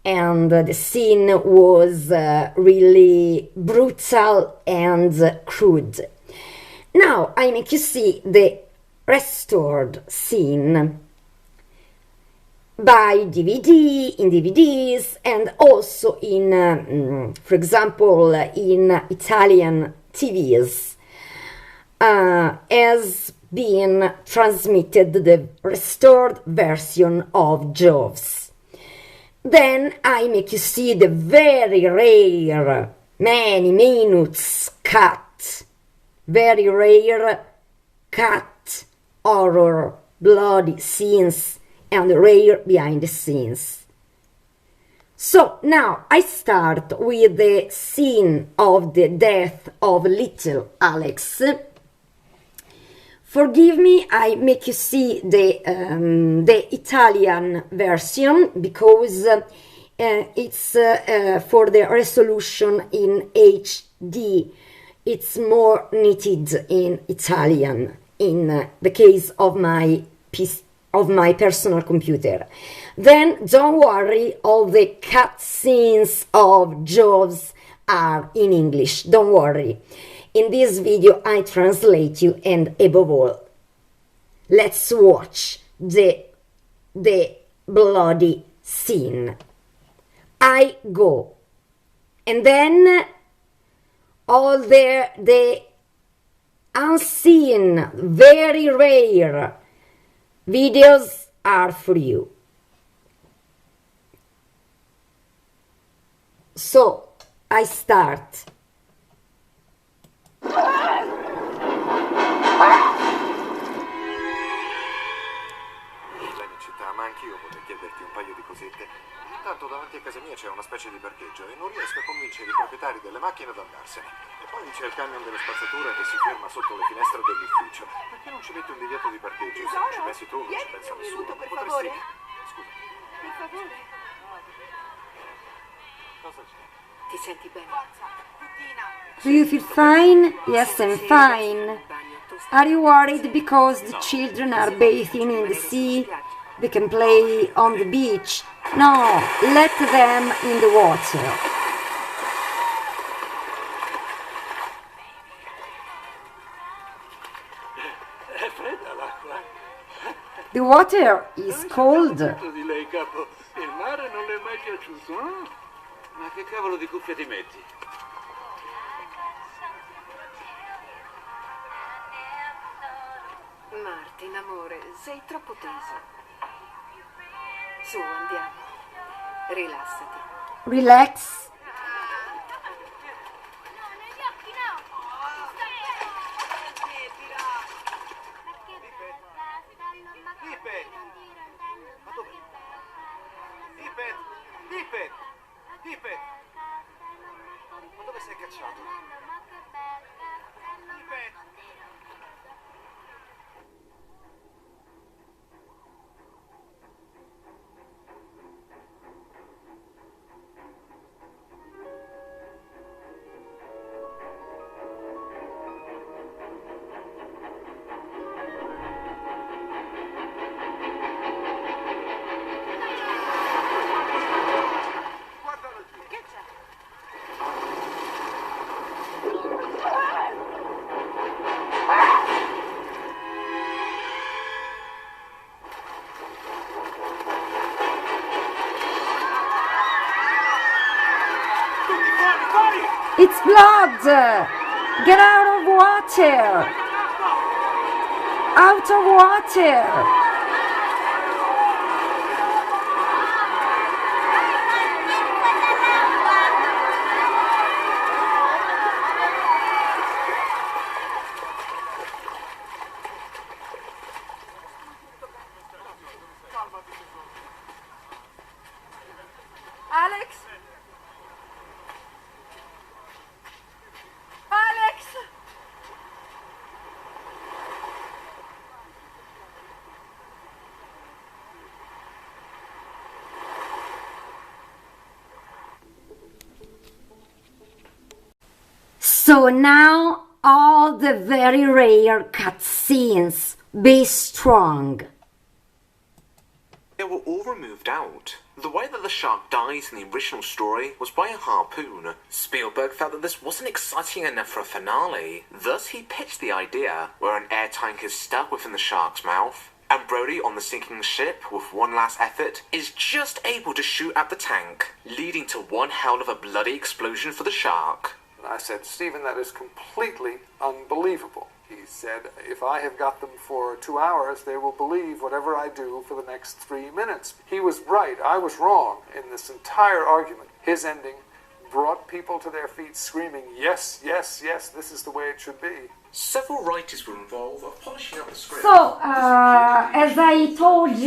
Speaker 2: And the scene was really brutal and crude. Now I make you see the restored scene by DVD, in DVDs, and also in, for example, in Italian TVs, as being transmitted the restored version of Jaws. Then I make you see the very rare, many minutes cut, very rare cut horror, bloody scenes, and rare behind the scenes. So now I start with the scene of the death of little Alex. Forgive me, I make you see the Italian version because it's for the resolution in HD. It's more needed in Italian in the case of my personal computer. Then don't worry, all the cut scenes of Jaws are in English, don't worry. In this video I translate you, and above all, let's watch the bloody scene. I go, and then all the unseen, very rare videos are for you. So I start.
Speaker 3: Ma anch'io vorrei chiederti un paio di cosette. Intanto davanti a casa mia c'è una specie di parcheggio e non riesco a convincere i proprietari delle macchine ad andarsene. E poi c'è il camion della spazzatura che si ferma sotto le finestre dell'ufficio. Perché non ci metti un divieto di parcheggio? Se non ci pensi tu, non ci pensa nessuno.
Speaker 4: Per
Speaker 3: Potresti...
Speaker 4: favore?
Speaker 3: Scusa.
Speaker 4: Per favore.
Speaker 3: Cosa c'è?
Speaker 4: Ti senti bene?
Speaker 2: Do you feel fine? Yes, I'm fine. Are you worried because the children are bathing in the sea? They can play on the beach. No, let them in the water.
Speaker 3: È fredda l'acqua.
Speaker 2: The water is cold.
Speaker 3: Di lei, capo. Il mare non le è mai piaciuto, eh? Ma che cavolo di cuffia ti metti?
Speaker 4: Martin, amore, sei troppo teso. Su, andiamo. Rilassati.
Speaker 2: Relax.
Speaker 3: Tippet! Ma dove sei cacciato? Tippet!
Speaker 2: It's blood! Get out of water! Out of water!
Speaker 4: Alex? Alex!
Speaker 2: So now all the very rare cutscenes. Be strong.
Speaker 5: They were all removed out. The way that the shark dies in the original story was by a harpoon. Spielberg felt that this wasn't exciting enough for a finale. Thus, he pitched the idea where an air tank is stuck within the shark's mouth, and Brody on the sinking ship, with one last effort, is just able to shoot at the tank, leading to one hell of a bloody explosion for the shark.
Speaker 3: I said, Steven, that is completely unbelievable. He said, if I have got them for 2 hours, they will believe whatever I do for the next 3 minutes. He was right. I was wrong in this entire argument. His ending brought people to their feet screaming, yes, yes, yes, this is the way it should be.
Speaker 5: Several writers were involved of polishing up the script.
Speaker 2: So, as I told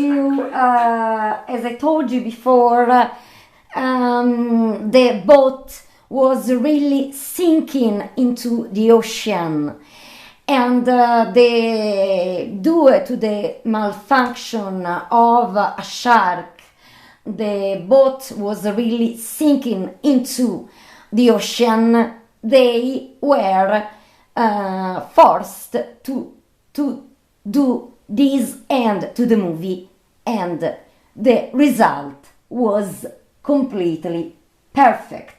Speaker 2: you before, the boat was really sinking into the ocean, and due to the malfunction of a shark, the boat was really sinking into the ocean. They were forced to do this end to the movie, and the result was completely perfect.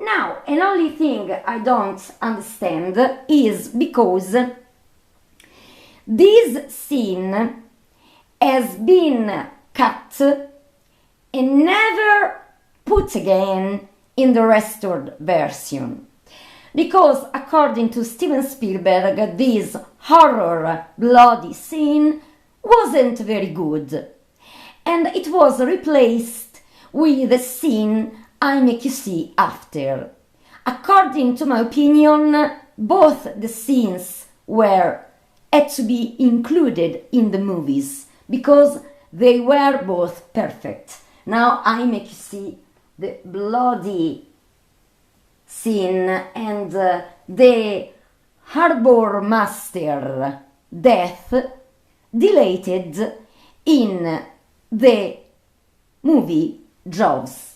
Speaker 1: Now, an only thing I don't understand is because this scene has been cut and never put again in the restored version. Because according to Steven Spielberg, this horror bloody scene wasn't very good. And it was replaced with the scene I make you see after. According to my opinion, both the scenes had to be included in the movies because they were both perfect. Now I make you see the bloody scene and the harbor master death deleted in the movie Jaws.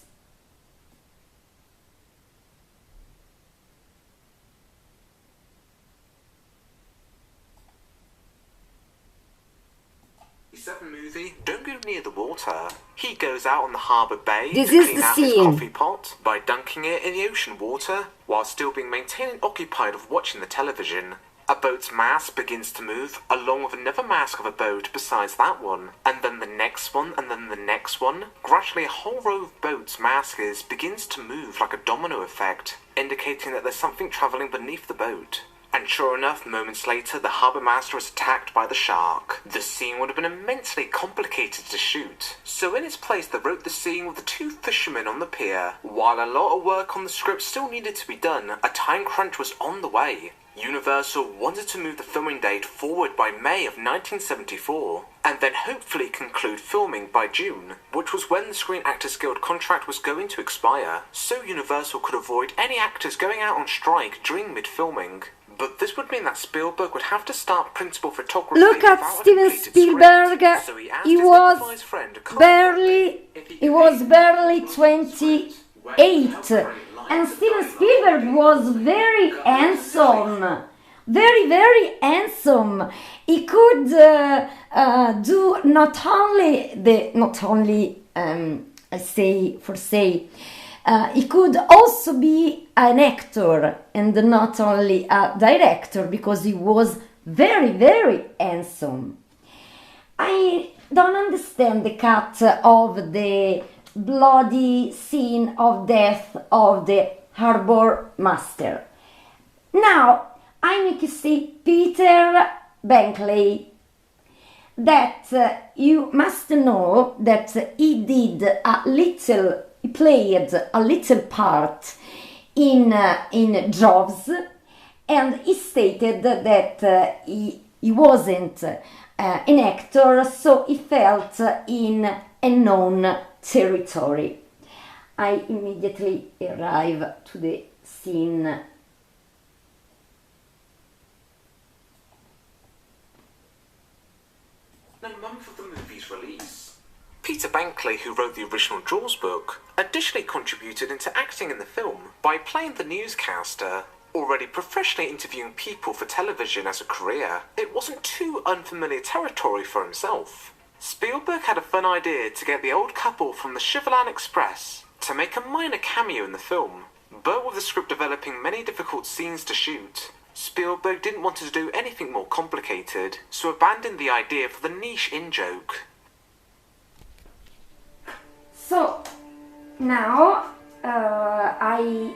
Speaker 5: Movie, don't go near the water. He goes out on the harbour bay
Speaker 2: This
Speaker 5: to
Speaker 2: is
Speaker 5: clean
Speaker 2: the
Speaker 5: out his
Speaker 2: scene.
Speaker 5: coffee pot by dunking it in the ocean water while still being maintained and occupied with watching the television. A boat's mast begins to move along with another mast of a boat besides that one, and then the next one, and then the next one. Gradually a whole row of boats' masts begins to move like a domino effect, indicating that there's something travelling beneath the boat. And sure enough, moments later, the harbour master is attacked by the shark. The scene would have been immensely complicated to shoot, so in its place they wrote the scene with the two fishermen on the pier. While a lot of work on the script still needed to be done, a time crunch was on the way. Universal wanted to move the filming date forward by May of 1974, and then hopefully conclude filming by June, which was when the Screen Actors Guild contract was going to expire, so Universal could avoid any actors going out on strike during mid-filming. But this would mean that Spielberg would have to start principal photography.
Speaker 2: Look at
Speaker 5: without a
Speaker 2: Steven
Speaker 5: completed
Speaker 2: Spielberg.
Speaker 5: script, so he asked
Speaker 2: He
Speaker 5: his
Speaker 2: was
Speaker 5: improvised friend, Carl
Speaker 2: barely
Speaker 5: Bradley, if
Speaker 2: he
Speaker 5: could
Speaker 2: was
Speaker 5: make
Speaker 2: barely
Speaker 5: a
Speaker 2: 28, and Steven Spielberg was very handsome. Very handsome. He could do not only he could also be an actor and not only a director because he was very handsome. I don't understand the cut of the bloody scene of death of the harbor master. Now I make you see Peter Bankley, that you must know that he played a little part in Jaws, and he stated that he wasn't an actor, so he felt in unknown territory. I immediately arrive to the scene.
Speaker 5: A month of the movie's release. Peter Bankley, who wrote the original Jaws book, additionally contributed into acting in the film by playing the newscaster, already professionally interviewing people for television as a career. It wasn't too unfamiliar territory for himself. Spielberg had a fun idea to get the old couple from the Chevelin Express to make a minor cameo in the film, but with the script developing many difficult scenes to shoot, Spielberg didn't want to do anything more complicated, so abandoned the idea for the niche in-joke.
Speaker 1: So now I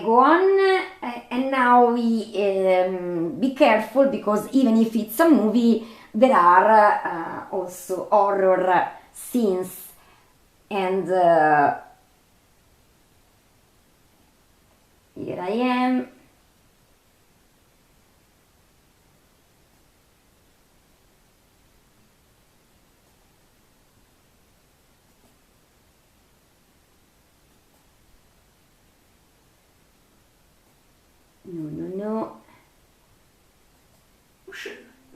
Speaker 1: go on. And now we be careful, because even if it's a movie, there are also horror scenes, and here I am. No.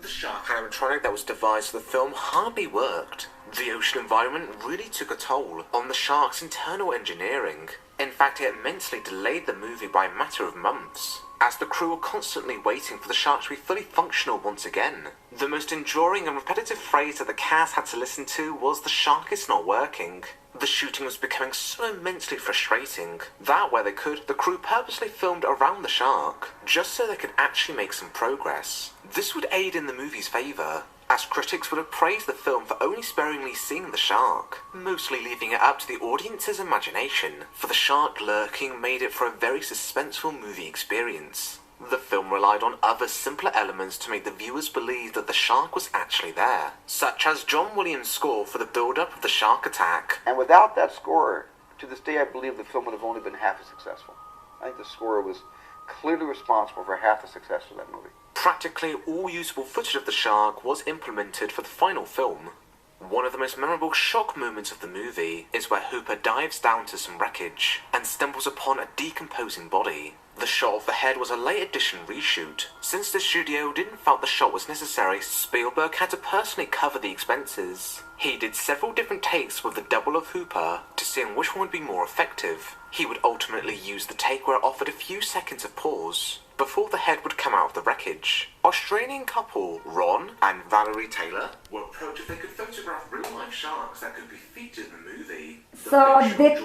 Speaker 5: The shark had a animatronic that was devised for the film hardly worked. The ocean environment really took a toll on the shark's internal engineering. In fact, it immensely delayed the movie by a matter of months, as the crew were constantly waiting for the shark to be fully functional once again. The most enduring and repetitive phrase that the cast had to listen to was, "The shark is not working." The shooting was becoming so immensely frustrating that where they could, the crew purposely filmed around the shark, just so they could actually make some progress. This would aid in the movie's favour, as critics would have praised the film for only sparingly seeing the shark, mostly leaving it up to the audience's imagination, for the shark lurking made it for a very suspenseful movie experience. The film relied on other simpler elements to make the viewers believe that the shark was actually there, such as John Williams' score for the build-up of the shark attack.
Speaker 6: And without that score, to this day I believe the film would have only been half as successful. I think the score was clearly responsible for half the success of that movie.
Speaker 5: Practically all usable footage of the shark was implemented for the final film. One of the most memorable shock moments of the movie is where Hooper dives down to some wreckage and stumbles upon a decomposing body. The shot of the head was a late edition reshoot. Since the studio didn't felt the shot was necessary, Spielberg had to personally cover the expenses. He did several different takes with the double of Hooper to see which one would be more effective. He would ultimately use the take where it offered a few seconds of pause before the head would come out of the wreckage. Australian couple Ron and Valerie Taylor were approached if they could photograph real-life sharks that could be featured in the movie.
Speaker 1: So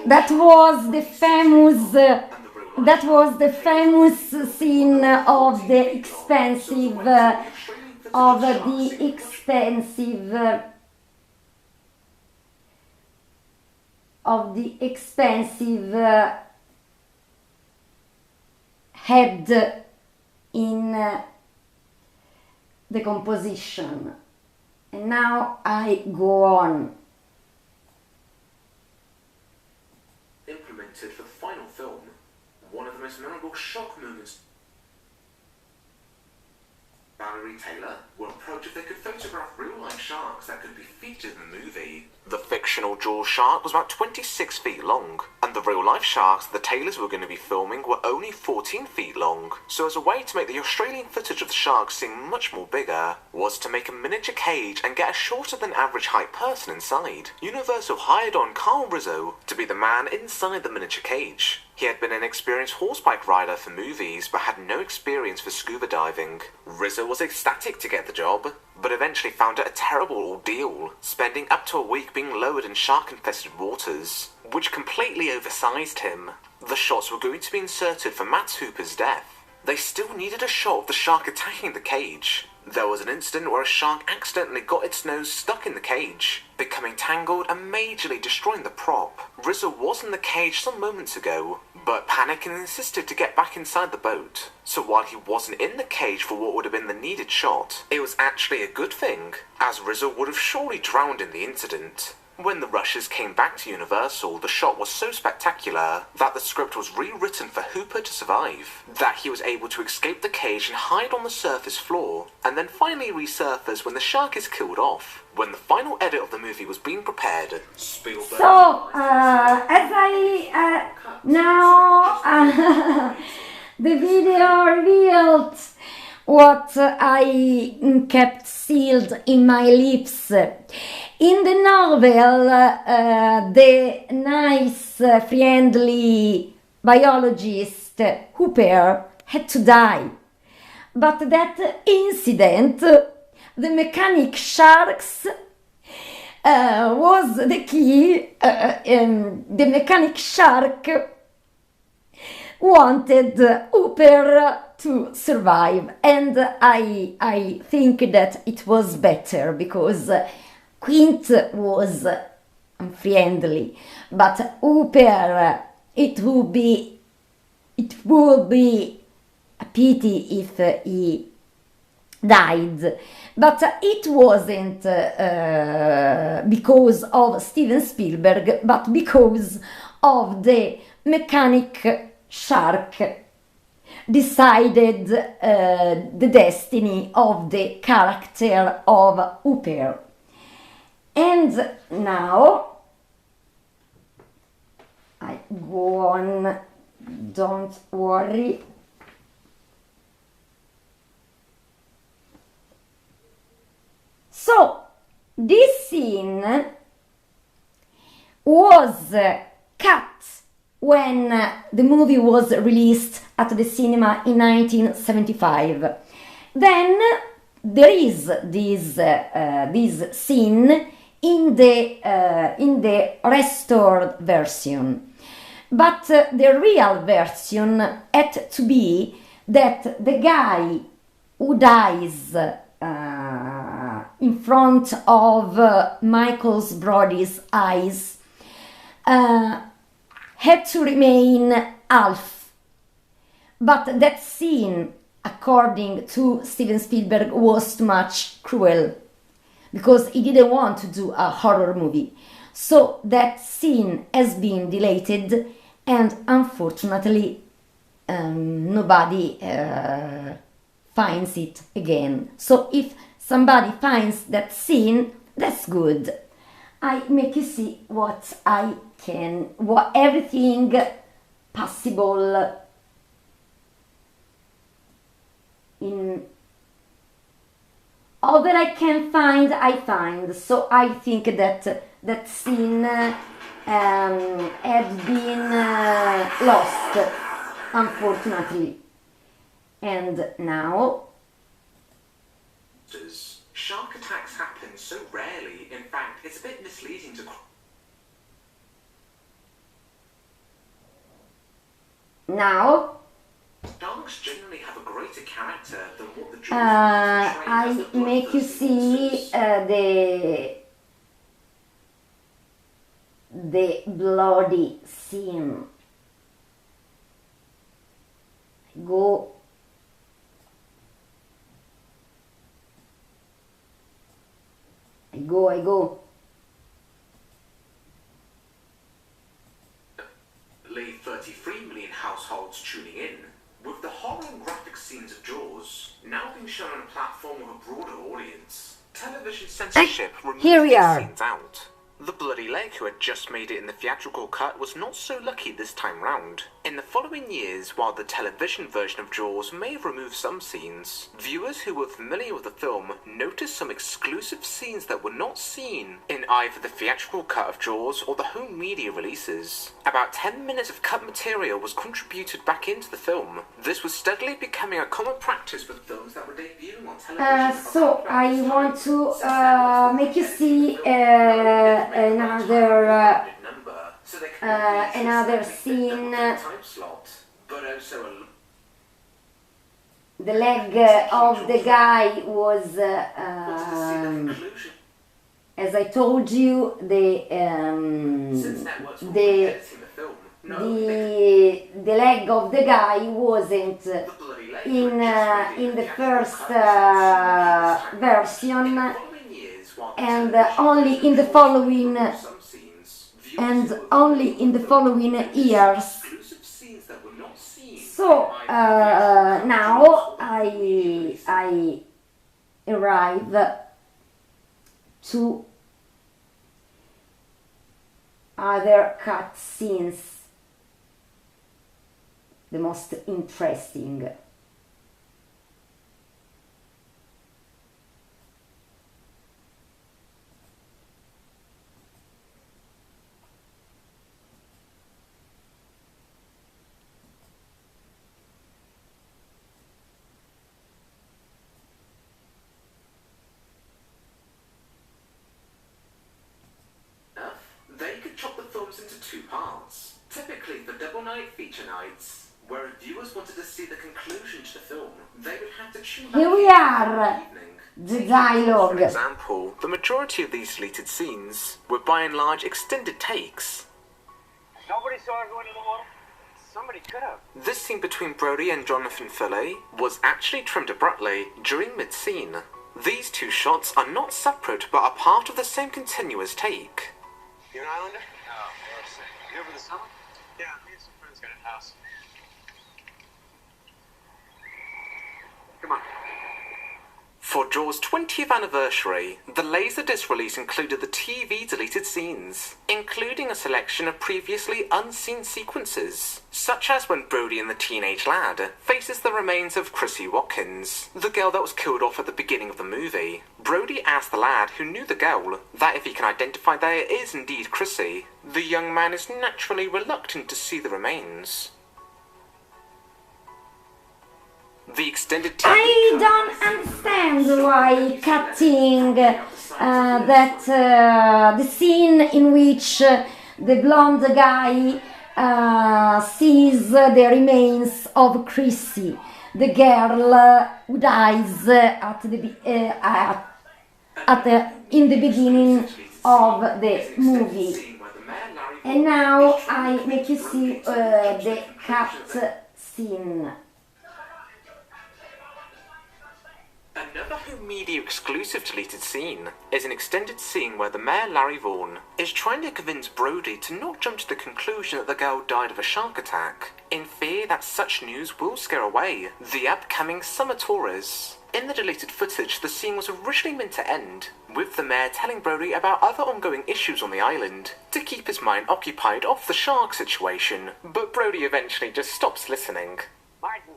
Speaker 1: that was the famous scene of the expensive head in the composition. And now I go on.
Speaker 5: Implemented for the final film, one of the most memorable shock moments. Valerie Taylor were approached if they could photograph real-life sharks that could be featured in the movie. The fictional Jaws shark was about 26 feet long, and the real-life sharks the Taylors were going to be filming were only 14 feet long. So as a way to make the Australian footage of the sharks seem much more bigger, was to make a miniature cage and get a shorter than average height person inside. Universal hired on Carl Rizzo to be the man inside the miniature cage. He had been an experienced horsebike rider for movies, but had no experience for scuba diving. Rizzo was ecstatic to get the job, but eventually found it a terrible ordeal, spending up to a week being lowered in shark-infested waters, which completely oversized him. The shots were going to be inserted for Matt Hooper's death. They still needed a shot of the shark attacking the cage. There was an incident where a shark accidentally got its nose stuck in the cage, becoming tangled and majorly destroying the prop. Rizzo was in the cage some moments ago, but panicked and insisted to get back inside the boat. So while he wasn't in the cage for what would have been the needed shot, it was actually a good thing, as Rizzo would have surely drowned in the incident. When the rushers came back to Universal, the shot was so spectacular that the script was rewritten for Hooper to survive, that he was able to escape the cage and hide on the surface floor, and then finally resurface when the shark is killed off. When the final edit of the movie was being prepared, Spielberg...
Speaker 1: So, as I now the video revealed what I kept sealed in my lips. In the novel, the nice, friendly biologist Hooper had to die. But that incident, the mechanic sharks, was the key. The mechanic shark wanted Hooper to survive, and I think that it was better because Quint was unfriendly, but Hooper, it would be a pity if he died, but it wasn't because of Steven Spielberg, but because of the mechanic shark decided the destiny of the character of Hooper. And now I go on, don't worry. So this scene was cut when the movie was released at the cinema in 1975. Then there is this scene in the restored version, but the real version had to be that the guy who dies in front of Michael's Brody's eyes had to remain half. But that scene, according to Steven Spielberg, was too much cruel because he didn't want to do a horror movie. So that scene has been deleted, and unfortunately nobody finds it again. So if somebody finds that scene, that's good. I make you see everything possible in all that I can find, I find. So I think that that scene had been lost, unfortunately. And now
Speaker 5: shark attacks happen so rarely. In fact, it's a bit misleading to. Sharks generally have a greater character than what the Jaws
Speaker 1: I make you see the bloody scene. I go.
Speaker 5: Leave 33 million households tuning in, with the horror and graphic scenes of Jaws now being shown on a platform with a broader audience. Television censorship removed
Speaker 2: Here we
Speaker 5: these
Speaker 2: are.
Speaker 5: scenes out. The bloody leg who had just made it in the theatrical cut was not so lucky this time round. In the following years, while the television version of Jaws may have removed some scenes, viewers who were familiar with the film noticed some exclusive scenes that were not seen in either the theatrical cut of Jaws or the home media releases. About 10 minutes of cut material was contributed back into the film. This was steadily becoming a common practice with films that were debuting on television.
Speaker 1: So I want to make you see another scene. The leg of the guy was, as I told you, the leg of the guy wasn't in the first version, and only in the following years. So now I arrive to other cut scenes, the most interesting.
Speaker 5: They could chop the films into two parts, typically for double night feature nights, where if viewers wanted to see the conclusion to the film, they would have to tune
Speaker 1: Here we are, the dialogue.
Speaker 5: For example, the majority of these deleted scenes were by and large extended takes.
Speaker 7: Nobody saw her go into the water? Somebody could have.
Speaker 5: This scene between Brody and Jonathan Fillet was actually trimmed abruptly during mid-scene. These two shots are not separate but are part of the same continuous take.
Speaker 7: You an Islander? No, we're sick. You over the summer? Yeah, me and some friends got a house. Come on.
Speaker 5: For Jaws' 20th anniversary, the Laserdisc release included the TV deleted scenes, including a selection of previously unseen sequences, such as when Brody and the teenage lad faces the remains of Chrissy Watkins, the girl that was killed off at the beginning of the movie. Brody asked the lad, who knew the girl, that if he can identify that it is indeed Chrissy. The young man is naturally reluctant to see the remains. The extended TV
Speaker 2: I don't understand why cutting the scene in which the blonde guy sees the remains of Chrissy, the girl who dies in the beginning of the movie. And now I make you see the cut scene.
Speaker 5: Another home media exclusive deleted scene is an extended scene where the mayor Larry Vaughn is trying to convince Brody to not jump to the conclusion that the girl died of a shark attack, in fear that such news will scare away the upcoming summer tourists. In the deleted footage, the scene was originally meant to end with the mayor telling Brody about other ongoing issues on the island to keep his mind occupied off the shark situation, but Brody eventually just stops listening.
Speaker 8: Martin,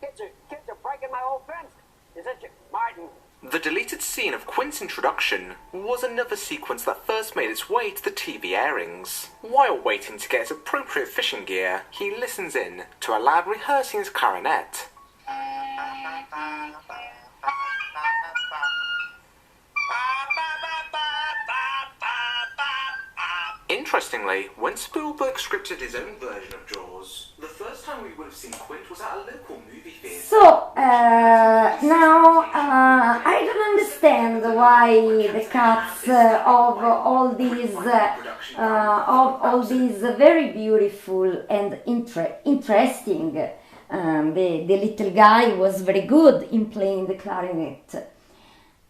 Speaker 8: kids are breaking my old fence. Is that you, Martin?
Speaker 5: The deleted scene of Quint's introduction was another sequence that first made its way to the TV airings. While waiting to get his appropriate fishing gear, he listens in to a lad rehearsing his clarinet. Interestingly, when Spielberg scripted his own version of Jaws, the first time we would have seen Quint was at a local movie theatre.
Speaker 2: So now I don't understand why the cuts of all these very beautiful and interesting. The little guy was very good in playing the clarinet,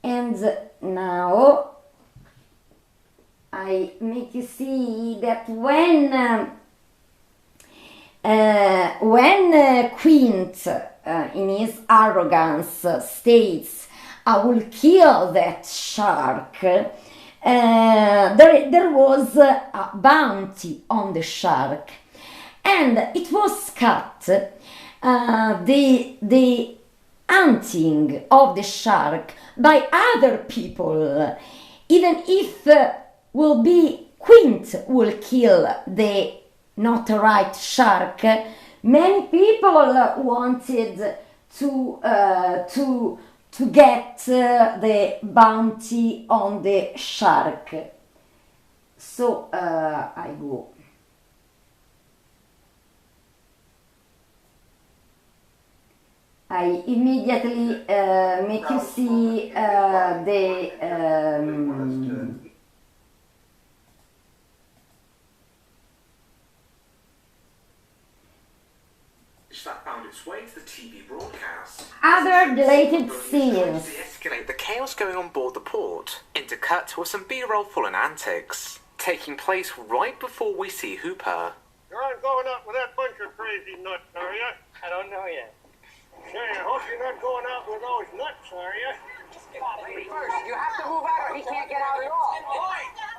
Speaker 2: and now I make you see that when Quint, in his arrogance, states, "I will kill that shark," there was a bounty on the shark, and it was cut. The hunting of the shark by other people, even if will be Quint will kill the not right shark. Many people wanted to get the bounty on the shark. So I go. I immediately make you see
Speaker 5: that found its way to the TV broadcast.
Speaker 2: Other deleted scenes.
Speaker 5: To escalate the chaos going on board the port, intercut with some B-roll full of antics, taking place right before we see Hooper.
Speaker 9: You aren't going out with that bunch of crazy nuts, are you?
Speaker 8: I don't know yet.
Speaker 9: Say, I hope you're not going out with those nuts, are you?
Speaker 8: You have to move out or he can't get out at all.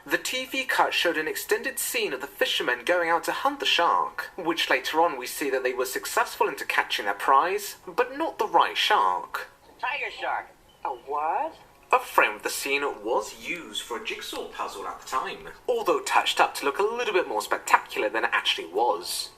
Speaker 5: The TV cut showed an extended scene of the fishermen going out to hunt the shark, which later on we see that they were successful into catching their prize, but not the right shark.
Speaker 8: Tiger shark. A what?
Speaker 5: A frame of the scene was used for a jigsaw puzzle at the time, although touched up to look a little bit more spectacular than it actually was.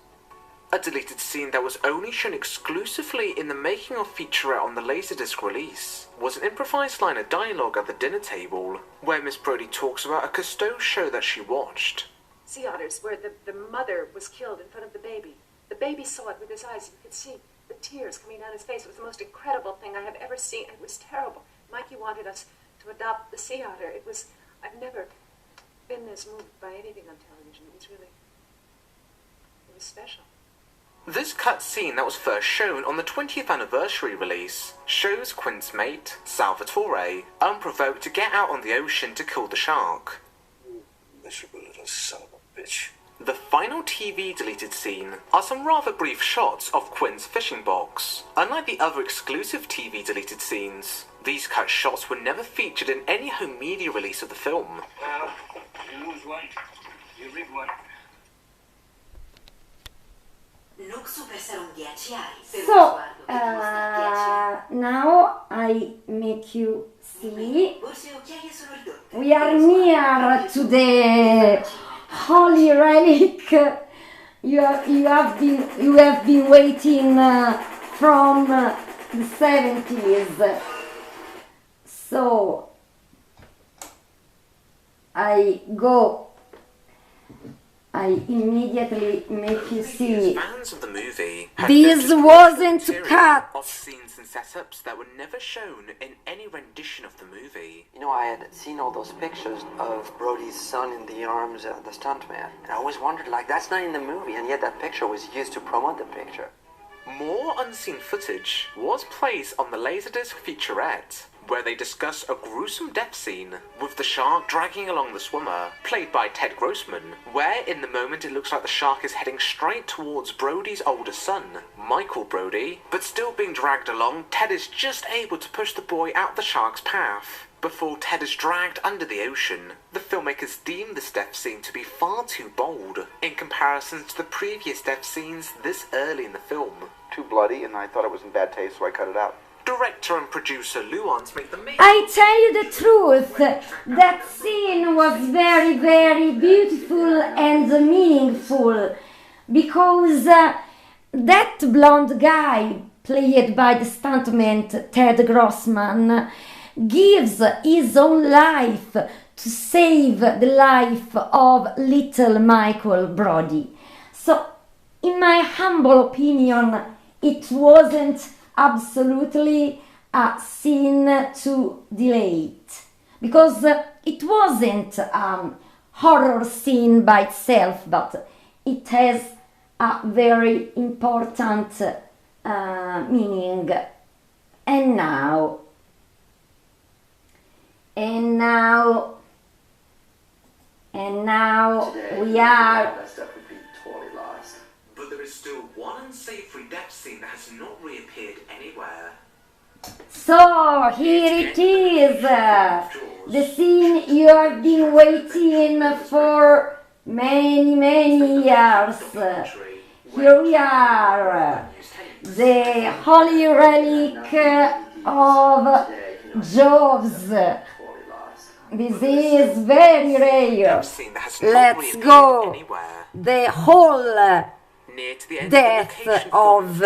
Speaker 5: A deleted scene that was only shown exclusively in the making of featurette on the Laserdisc release was an improvised line of dialogue at the dinner table, where Miss Brody talks about a Cousteau show that she watched.
Speaker 4: Sea otters, where the mother was killed in front of the baby. The baby saw it with his eyes. You could see the tears coming down his face. It was the most incredible thing I have ever seen. It was terrible. Mikey wanted us to adopt the sea otter. I've never been this moved by anything on television. It was special.
Speaker 5: This cut scene that was first shown on the 20th anniversary release shows Quint's mate, Salvatore, unprovoked to get out on the ocean to kill the shark.
Speaker 7: You miserable little son of a bitch.
Speaker 5: The final TV deleted scene are some rather brief shots of Quinn's fishing box. Unlike the other exclusive TV deleted scenes, these cut shots were never featured in any home media release of the film.
Speaker 7: Well, you lose one, you read one.
Speaker 1: So, now I make you see. We are near to the Holy Relic. You have been waiting from the 70s. So I immediately make you see.
Speaker 5: Fans of the movie
Speaker 1: This wasn't cut.
Speaker 5: Of scenes and setups that were never shown in any rendition of the movie.
Speaker 10: You know, I had seen all those pictures of Brody's son in the arms of the stuntman, and I always wondered, like, that's not in the movie, and yet that picture was used to promote the picture.
Speaker 5: More unseen footage was placed on the Laserdisc featurette, where they discuss a gruesome death scene with the shark dragging along the swimmer, played by Ted Grossman, where in the moment it looks like the shark is heading straight towards Brody's older son, Michael Brody, but still being dragged along, Ted is just able to push the boy out the shark's path. Before Ted is dragged under the ocean, the filmmakers deemed this death scene to be far too bold in comparison to the previous death scenes this early in the film.
Speaker 6: Too bloody, and I thought it was in bad taste, so I cut it out.
Speaker 5: Director and producer Luans make the main...
Speaker 1: I tell you the truth, that scene was very, very beautiful and meaningful, because that blonde guy, played by the stuntman Ted Grossman, gives his own life to save the life of little Michael Brody. So, in my humble opinion, it wasn't absolutely a scene to delete, because it wasn't a horror scene by itself, but it has a very important meaning. And now we are.
Speaker 5: But there is still one unsavory death scene that has not reappeared anywhere.
Speaker 1: So here it is, the scene you have been waiting for many years. Here we are, the Holy Relic of Jaws. This is very rare. Let's go. The whole
Speaker 5: Near to the end
Speaker 1: death
Speaker 5: of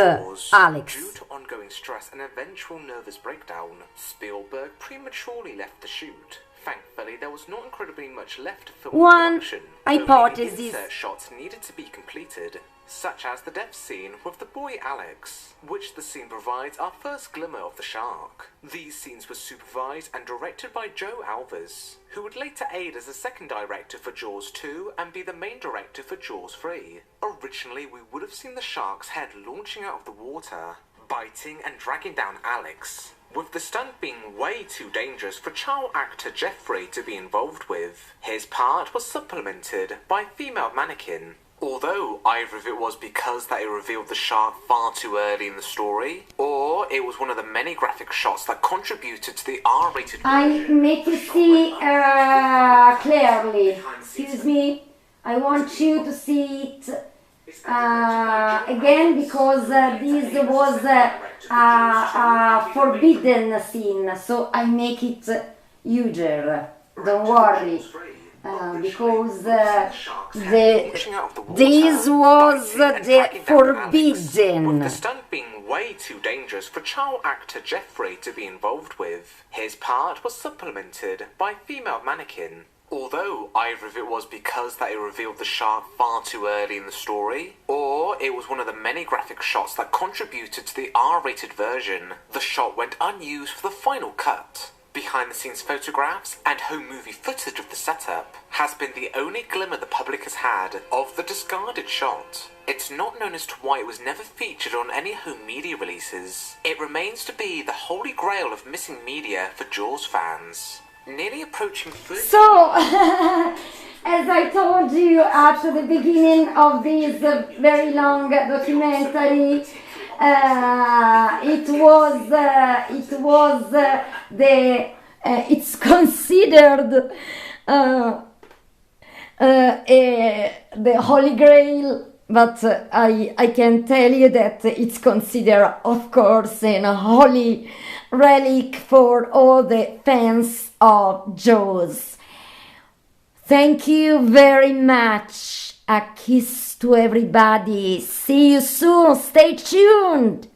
Speaker 1: Alex.
Speaker 5: Due to ongoing stress and eventual nervous breakdown, Spielberg prematurely left the shoot. Thankfully, there was not incredibly much left to film
Speaker 1: One
Speaker 5: production.
Speaker 1: hypothesis.
Speaker 5: Only insert shots needed to be completed, such as the death scene with the boy Alex, which the scene provides our first glimmer of the shark. These scenes were supervised and directed by Joe Alves, who would later aid as a second director for Jaws 2 and be the main director for Jaws 3. Originally, we would have seen the shark's head launching out of the water, biting and dragging down Alex, with the stunt being way too dangerous for child actor Jeffrey to be involved with. His part was supplemented by a female mannequin. Although either of it was because that it revealed the shark far too early in the story, or it was one of the many graphic shots that contributed to the R-rated
Speaker 1: I
Speaker 5: version.
Speaker 1: make you see clearly. Excuse me, I want you to see it again, because this was a forbidden scene, so I make it huger. Don't worry. Because this was the forbidden.
Speaker 5: With the stunt being way too dangerous for child actor Jeffrey to be involved with, his part was supplemented by a female mannequin. Although either of it was because that it revealed the shark far too early in the story, or it was one of the many graphic shots that contributed to the R-rated version, the shot went unused for the final cut. Behind-the-scenes photographs and home movie footage of the setup has been the only glimmer the public has had of the discarded shot. It's not known as to why it was never featured on any home media releases. It remains to be the holy grail of missing media for Jaws fans. Nearly approaching 30...
Speaker 1: So, As I told you at the beginning of this very long documentary, it's considered the Holy Grail, but I can tell you that it's considered, of course, a holy relic for all the fans of Jaws. Thank you very much. A kiss to everybody. See you soon. Stay tuned.